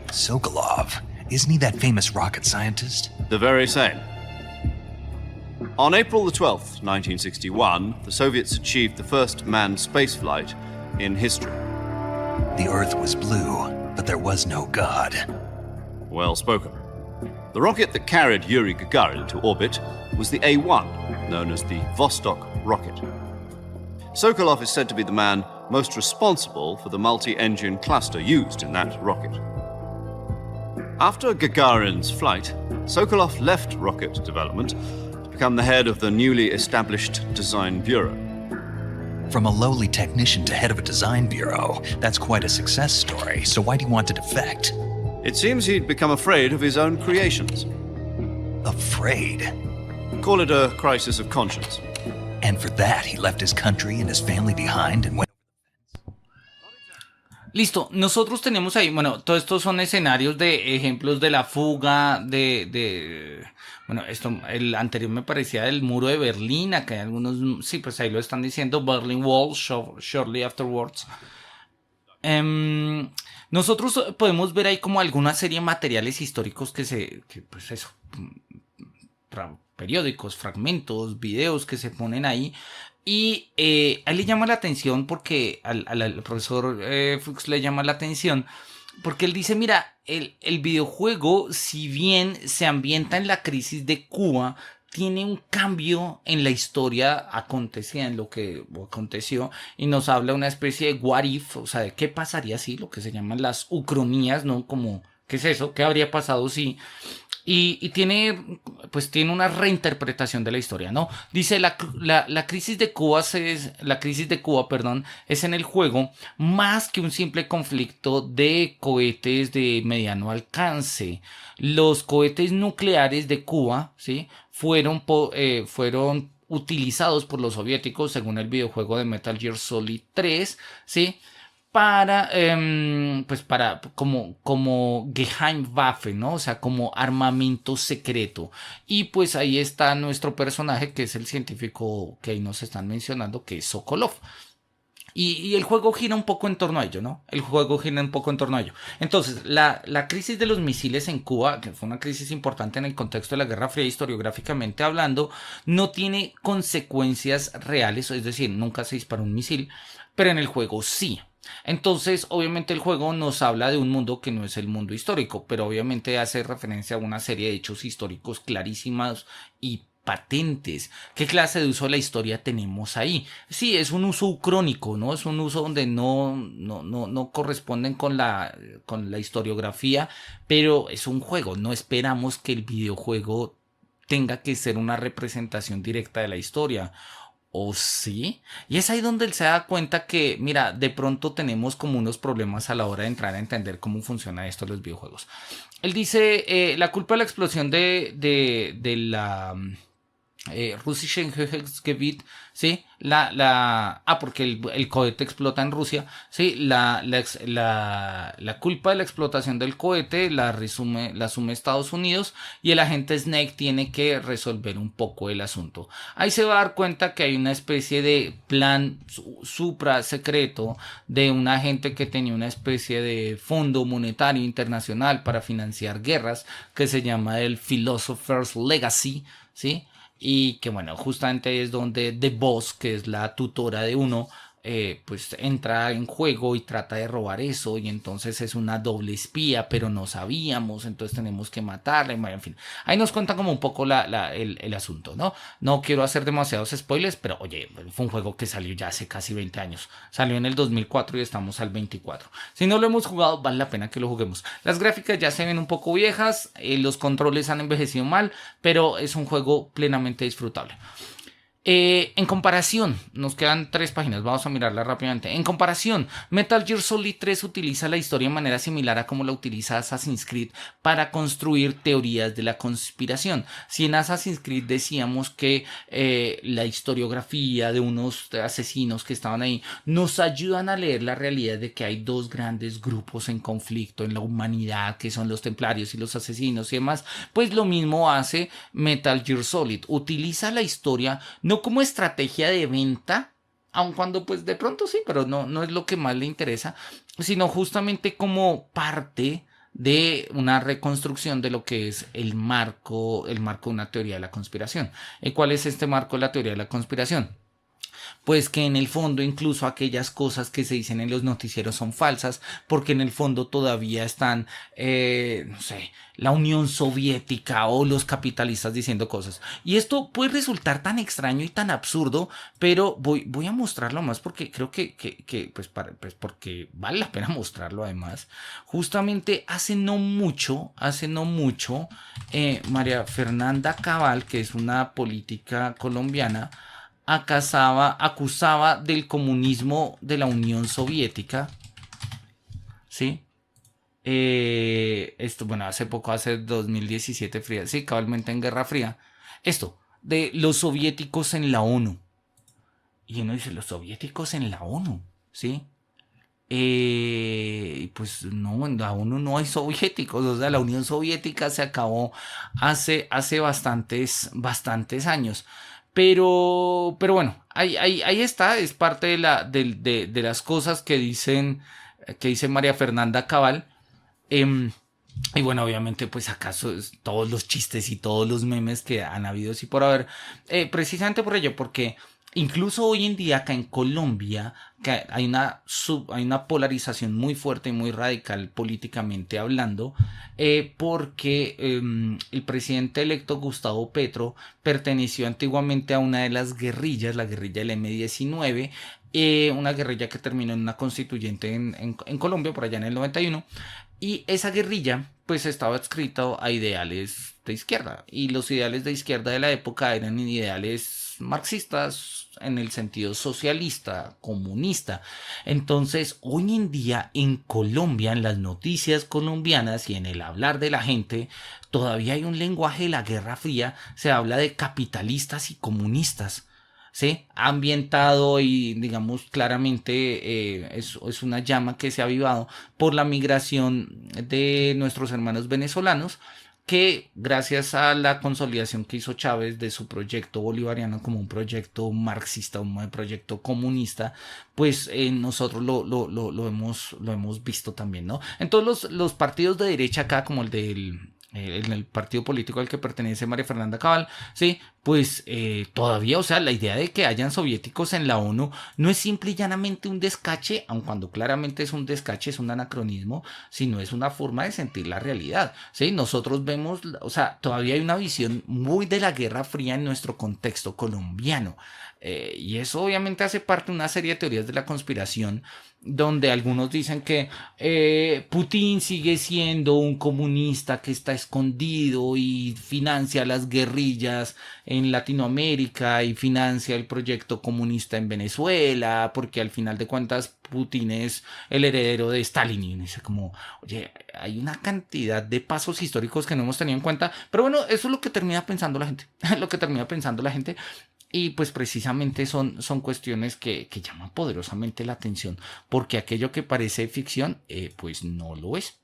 Sokolov. Isn't he that famous rocket scientist? The very same. On April the 12th, 1961, the Soviets achieved the first manned spaceflight in history. The Earth was blue, but there was no God. Well spoken. The rocket that carried Yuri Gagarin into orbit was the A-1, known as the Vostok rocket. Sokolov is said to be the man most responsible for the multi-engine cluster used in that rocket. After Gagarin's flight, Sokolov left rocket development to become the head of the newly established Design Bureau. From a lowly technician to head of a design bureau, that's quite a success story, so why do you want to defect? It seems he'd become afraid of his own creations. Afraid? Call it a crisis of conscience. And for that, he left his country and his family behind and went... Listo, nosotros tenemos ahí, bueno, todos estos son escenarios de ejemplos de la fuga, bueno, esto, el anterior me parecía del muro de Berlín, acá hay algunos, sí, pues ahí lo están diciendo, Berlin Wall, shortly afterwards. Nosotros podemos ver ahí como alguna serie de materiales históricos que pues eso, periódicos, fragmentos, videos que se ponen ahí. Y a él le llama la atención porque al profesor Fuchs le llama la atención porque él dice, mira, el videojuego, si bien se ambienta en la crisis de Cuba, tiene un cambio en la historia acontecida, en lo que aconteció, y nos habla una especie de what if, o sea, de qué pasaría si, lo que se llaman las ucronías, ¿no? Como, ¿qué es eso? ¿Qué habría pasado si? Y tiene una reinterpretación de la historia, ¿no? Dice la crisis de Cuba es en el juego más que un simple conflicto de cohetes de mediano alcance. Los cohetes nucleares de Cuba, ¿sí? fueron utilizados por los soviéticos, según el videojuego de Metal Gear Solid 3, ¿sí? para como Geheimwaffe, ¿no? O sea, como armamento secreto. Y pues ahí está nuestro personaje, que es el científico que ahí nos están mencionando, que es Sokolov. Y el juego gira un poco en torno a ello, ¿no? Entonces, la crisis de los misiles en Cuba, que fue una crisis importante en el contexto de la Guerra Fría, historiográficamente hablando, no tiene consecuencias reales, es decir, nunca se disparó un misil, pero en el juego sí. Entonces, obviamente el juego nos habla de un mundo que no es el mundo histórico, pero obviamente hace referencia a una serie de hechos históricos clarísimos y patentes. ¿Qué clase de uso de la historia tenemos ahí? Sí, es un uso ucrónico, ¿no? Es un uso donde no corresponden con la historiografía, pero es un juego. No esperamos que el videojuego tenga que ser una representación directa de la historia. ¿O sí? Y es ahí donde él se da cuenta que, mira, de pronto tenemos como unos problemas a la hora de entrar a entender cómo funciona esto de los videojuegos. Él dice, la culpa de la explosión de la Russische Angehörigkeit, ¿sí? Porque el cohete explota en Rusia, ¿sí? La culpa de la explotación del cohete la asume Estados Unidos, y el agente Snake tiene que resolver un poco el asunto. Ahí se va a dar cuenta que hay una especie de plan supra secreto de un agente que tenía una especie de fondo monetario internacional para financiar guerras, que se llama el Philosopher's Legacy, ¿sí? Y que bueno, justamente es donde The Boss, que es la tutora de uno, pues entra en juego y trata de robar eso, y entonces es una doble espía, pero no sabíamos, entonces tenemos que matarla, en fin. Ahí nos cuenta como un poco el asunto, ¿no? No quiero hacer demasiados spoilers, pero oye, fue un juego que salió ya hace casi 20 años. Salió en el 2004 y estamos al 24. Si no lo hemos jugado, vale la pena que lo juguemos. Las gráficas ya se ven un poco viejas, los controles han envejecido mal, pero es un juego plenamente disfrutable. En comparación, nos quedan 3 páginas, vamos a mirarla rápidamente. En comparación, Metal Gear Solid 3 utiliza la historia de manera similar a como la utiliza Assassin's Creed para construir teorías de la conspiración. Si en Assassin's Creed decíamos que la historiografía de unos asesinos que estaban ahí nos ayudan a leer la realidad de que hay 2 grandes grupos en conflicto en la humanidad, que son los templarios y los asesinos y demás, pues lo mismo hace Metal Gear Solid. Utiliza la historia no como estrategia de venta, aun cuando pues de pronto sí, pero no es lo que más le interesa, sino justamente como parte de una reconstrucción de lo que es el marco de una teoría de la conspiración. ¿Y cuál es este marco de la teoría de la conspiración? pues que en el fondo incluso aquellas cosas que se dicen en los noticieros son falsas, porque en el fondo todavía están, no sé, la Unión Soviética o los capitalistas diciendo cosas. Y esto puede resultar tan extraño y tan absurdo, pero voy a mostrarlo más porque creo que porque vale la pena mostrarlo además. Justamente hace no mucho, María Fernanda Cabal, que es una política colombiana, acusaba del comunismo de la Unión Soviética, ¿sí? Bueno, hace 2017, fría, sí, cabalmente en Guerra Fría, esto, de los soviéticos en la ONU. Y uno dice, los soviéticos en la ONU, ¿sí? Pues no, en la ONU no hay soviéticos, o sea, la Unión Soviética se acabó hace bastantes años. Pero bueno, ahí está, es parte de las cosas que dice María Fernanda Cabal. Y bueno, obviamente, pues acaso todos los chistes y todos los memes que han habido sí por haber, precisamente por ello, porque incluso hoy en día acá en Colombia que hay una polarización muy fuerte y muy radical políticamente hablando, porque el presidente electo Gustavo Petro perteneció antiguamente a una de las guerrillas, la guerrilla del M-19, una guerrilla que terminó en una constituyente en Colombia por allá en el 91. Y esa guerrilla pues estaba adscrita a ideales de izquierda, y los ideales de izquierda de la época eran ideales marxistas en el sentido socialista, comunista. Entonces hoy en día en Colombia, en las noticias colombianas y en el hablar de la gente, todavía hay un lenguaje de la Guerra Fría, se habla de capitalistas y comunistas, ¿sí? Ambientado y digamos claramente es una llama que se ha avivado por la migración de nuestros hermanos venezolanos, que gracias a la consolidación que hizo Chávez de su proyecto bolivariano como un proyecto marxista, un proyecto comunista, pues nosotros lo hemos visto también, ¿no? En todos los partidos de derecha acá, como en el partido político al que pertenece María Fernanda Cabal, sí, pues todavía, o sea, la idea de que hayan soviéticos en la ONU no es simple y llanamente un descache, aun cuando claramente es un descache, es un anacronismo, sino es una forma de sentir la realidad, sí. Nosotros vemos, o sea, todavía hay una visión muy de la Guerra Fría en nuestro contexto colombiano, y eso obviamente hace parte de una serie de teorías de la conspiración, donde algunos dicen que Putin sigue siendo un comunista que está escondido y financia las guerrillas en Latinoamérica y financia el proyecto comunista en Venezuela, porque al final de cuentas Putin es el heredero de Stalin. Y dice como, oye, hay una cantidad de pasos históricos que no hemos tenido en cuenta, pero bueno, eso es lo que termina pensando la gente, Y pues precisamente son cuestiones que llaman poderosamente la atención, porque aquello que parece ficción, pues no lo es.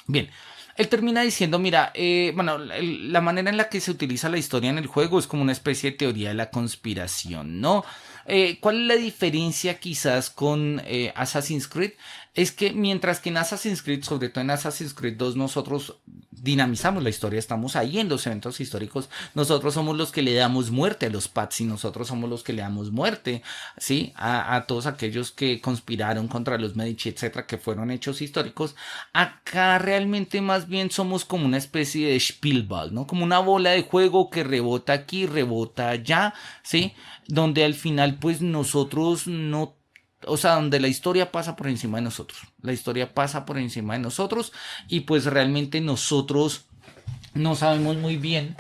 Bien, él termina diciendo, mira, la manera en la que se utiliza la historia en el juego es como una especie de teoría de la conspiración, ¿no? ¿Cuál es la diferencia quizás con Assassin's Creed? Es que mientras que en Assassin's Creed, sobre todo en Assassin's Creed 2, nosotros dinamizamos la historia, estamos ahí en los eventos históricos, nosotros somos los que le damos muerte a los Pazzi, nosotros somos los que le damos muerte, ¿sí? A todos aquellos que conspiraron contra los Medici, etcétera, que fueron hechos históricos. Acá realmente más bien somos como una especie de Spielball, ¿no? Como una bola de juego que rebota aquí, rebota allá, ¿sí? Donde al final pues nosotros no, o sea, donde la historia pasa por encima de nosotros. La historia pasa por encima de nosotros y pues realmente nosotros no sabemos muy bien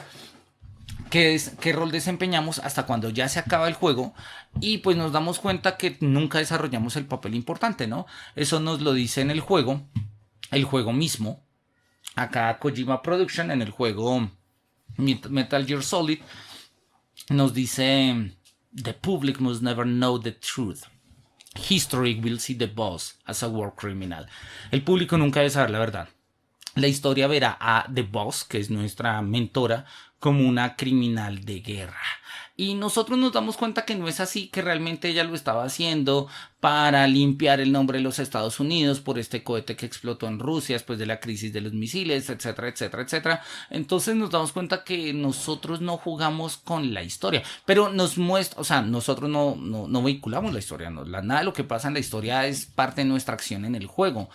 qué rol desempeñamos hasta cuando ya se acaba el juego y pues nos damos cuenta que nunca desarrollamos el papel importante, ¿no? Eso nos lo dice en el juego mismo. Acá Kojima Production, en el juego Metal Gear Solid, nos dice: The public must never know the truth. History will see the boss as a war criminal. El público nunca debe saber la verdad. La historia verá a The Boss, que es nuestra mentora, como una criminal de guerra. Y nosotros nos damos cuenta que no es así, que realmente ella lo estaba haciendo para limpiar el nombre de los Estados Unidos por este cohete que explotó en Rusia después de la crisis de los misiles, etcétera, etcétera, etcétera. Entonces nos damos cuenta que nosotros no jugamos con la historia, pero nos muestra, o sea, nosotros no vehiculamos la historia, nada de lo que pasa en la historia es parte de nuestra acción en el juego.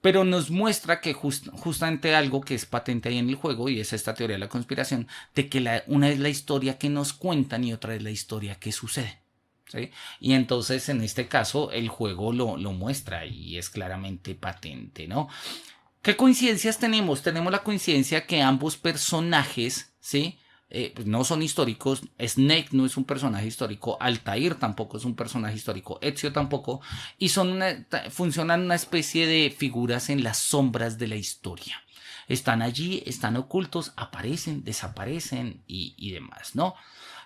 Pero nos muestra que justamente algo que es patente ahí en el juego, y es esta teoría de la conspiración, de que una es la historia que nos cuentan y otra es la historia que sucede, ¿sí? Y entonces en este caso el juego lo muestra y es claramente patente, ¿no? ¿Qué coincidencias tenemos? Tenemos la coincidencia que ambos personajes, ¿sí? Pues no son históricos. Snake no es un personaje histórico, Altair tampoco es un personaje histórico, Ezio tampoco, y funcionan una especie de figuras en las sombras de la historia. Están allí, están ocultos, aparecen, desaparecen y demás, ¿no?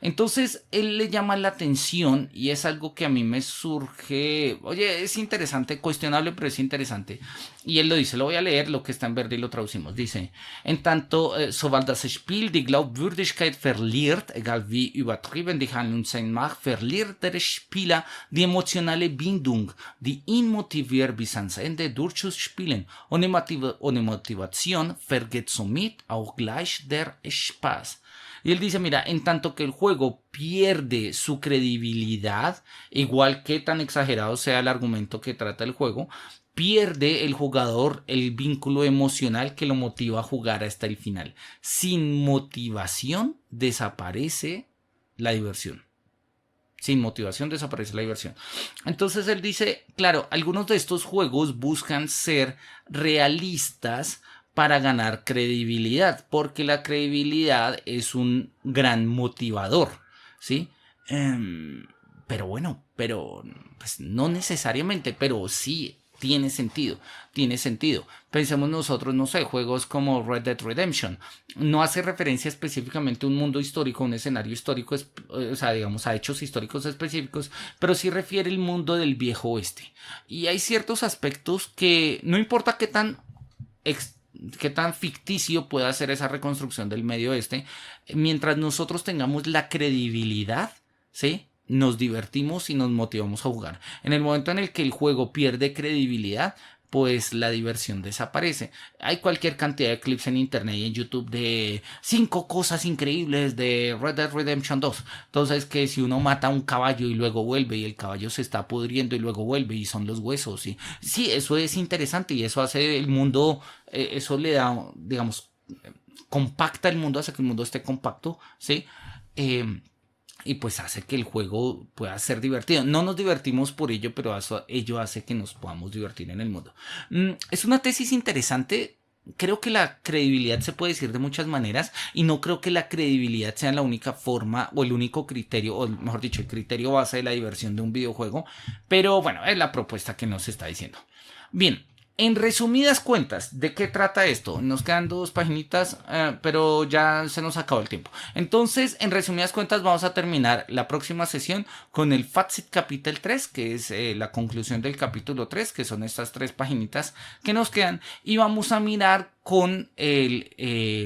Entonces él le llama la atención y es algo que a mí me surge, oye, es interesante, cuestionable, pero es interesante. Y él lo dice, lo voy a leer, lo que está en verde y lo traducimos. Dice, en tanto, sobald das Spiel die Glaubwürdigkeit verliert, egal wie übertrieben die Handlung sein mag, verliert der Spieler die emotionale Bindung, die ihn motiviert bis ans Ende durchzuspielen. Ohne Motivation vergeht somit auch gleich der Spaß. Y él dice, mira, en tanto que el juego pierde su credibilidad, igual que tan exagerado sea el argumento que trata el juego, pierde el jugador el vínculo emocional que lo motiva a jugar hasta el final. Sin motivación desaparece la diversión. Sin motivación desaparece la diversión. Entonces él dice, claro, algunos de estos juegos buscan ser realistas para ganar credibilidad, porque la credibilidad es un gran motivador, ¿sí? Pero bueno, pues no necesariamente, pero sí tiene sentido. Pensemos nosotros, no sé, juegos como Red Dead Redemption, no hace referencia específicamente a un mundo histórico, un escenario histórico, o sea, digamos, a hechos históricos específicos, pero sí refiere el mundo del viejo oeste. Y hay ciertos aspectos que no importa qué tan ficticio pueda ser esa reconstrucción del medio oeste, mientras nosotros tengamos la credibilidad, ¿sí? Nos divertimos y nos motivamos a jugar. En el momento en el que el juego pierde credibilidad, pues la diversión desaparece. Hay cualquier cantidad de clips en internet y en YouTube de 5 cosas increíbles de Red Dead Redemption 2. Entonces, que si uno mata a un caballo y luego vuelve y el caballo se está pudriendo y luego vuelve y son los huesos. ¿Sí? Sí, eso es interesante y eso hace el mundo, eso le da, digamos, compacta el mundo, hace que el mundo esté compacto, ¿sí? Y pues hace que el juego pueda ser divertido. No nos divertimos por ello, pero ello hace que nos podamos divertir en el mundo. Es una tesis interesante. Creo que la credibilidad se puede decir de muchas maneras y no creo que la credibilidad sea la única forma o el único criterio, o mejor dicho, el criterio base de la diversión de un videojuego. Pero bueno, es la propuesta que nos está diciendo. Bien. En resumidas cuentas, ¿de qué trata esto? Nos quedan 2 paginitas, pero ya se nos acabó el tiempo. Entonces, en resumidas cuentas, vamos a terminar la próxima sesión con el Fazit Capital 3, que es la conclusión del capítulo 3, que son estas 3 paginitas que nos quedan. Y vamos a mirar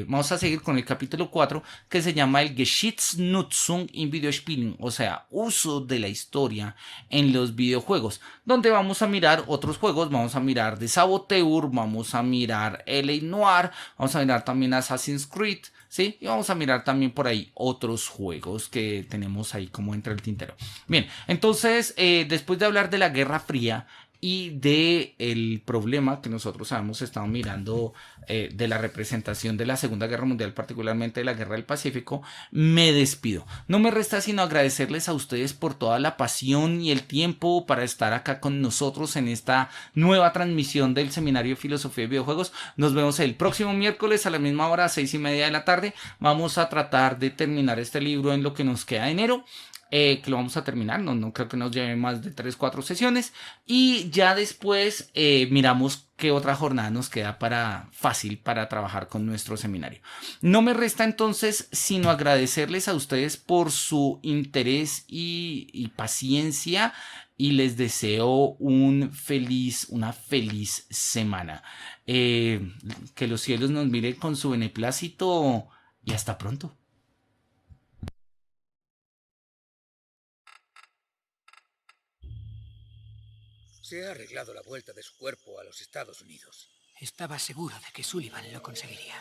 vamos a seguir con el capítulo 4, que se llama el Geschichtsnutzung in Videospielen, o sea, uso de la historia en los videojuegos, donde vamos a mirar otros juegos. Vamos a mirar de Saboteur, vamos a mirar L.A. Noire, vamos a mirar también Assassin's Creed, ¿sí? Y vamos a mirar también por ahí otros juegos que tenemos ahí como entre el tintero. Bien, entonces, después de hablar de la Guerra Fría y de el problema que nosotros habíamos estado mirando de la representación de la Segunda Guerra Mundial, particularmente de la Guerra del Pacífico, me despido. No me resta sino agradecerles a ustedes por toda la pasión y el tiempo para estar acá con nosotros en esta nueva transmisión del Seminario de Filosofía y Videojuegos. Nos vemos el próximo miércoles a la misma hora, 6:30 de la tarde. Vamos a tratar de terminar este libro en lo que nos queda de enero. Que lo vamos a terminar, no creo que nos lleve más de 3-4 sesiones y ya después miramos qué otra jornada nos queda fácil para trabajar con nuestro seminario. No me resta entonces sino agradecerles a ustedes por su interés y paciencia y les deseo una feliz semana. Que los cielos nos miren con su beneplácito y hasta pronto. Se ha arreglado la vuelta de su cuerpo a los Estados Unidos. Estaba seguro de que Sullivan lo conseguiría.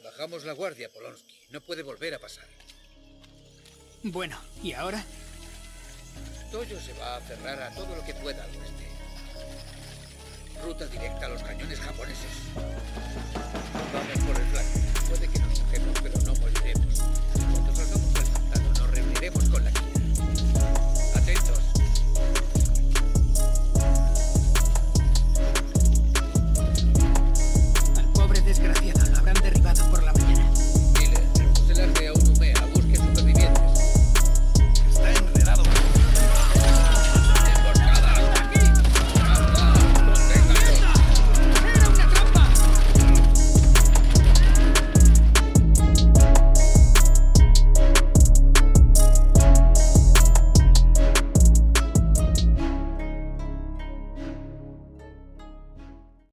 Bajamos la guardia, Polonsky. No puede volver a pasar. Bueno, ¿y ahora? Toyo se va a aferrar a todo lo que pueda al oeste. Ruta directa a los cañones japoneses.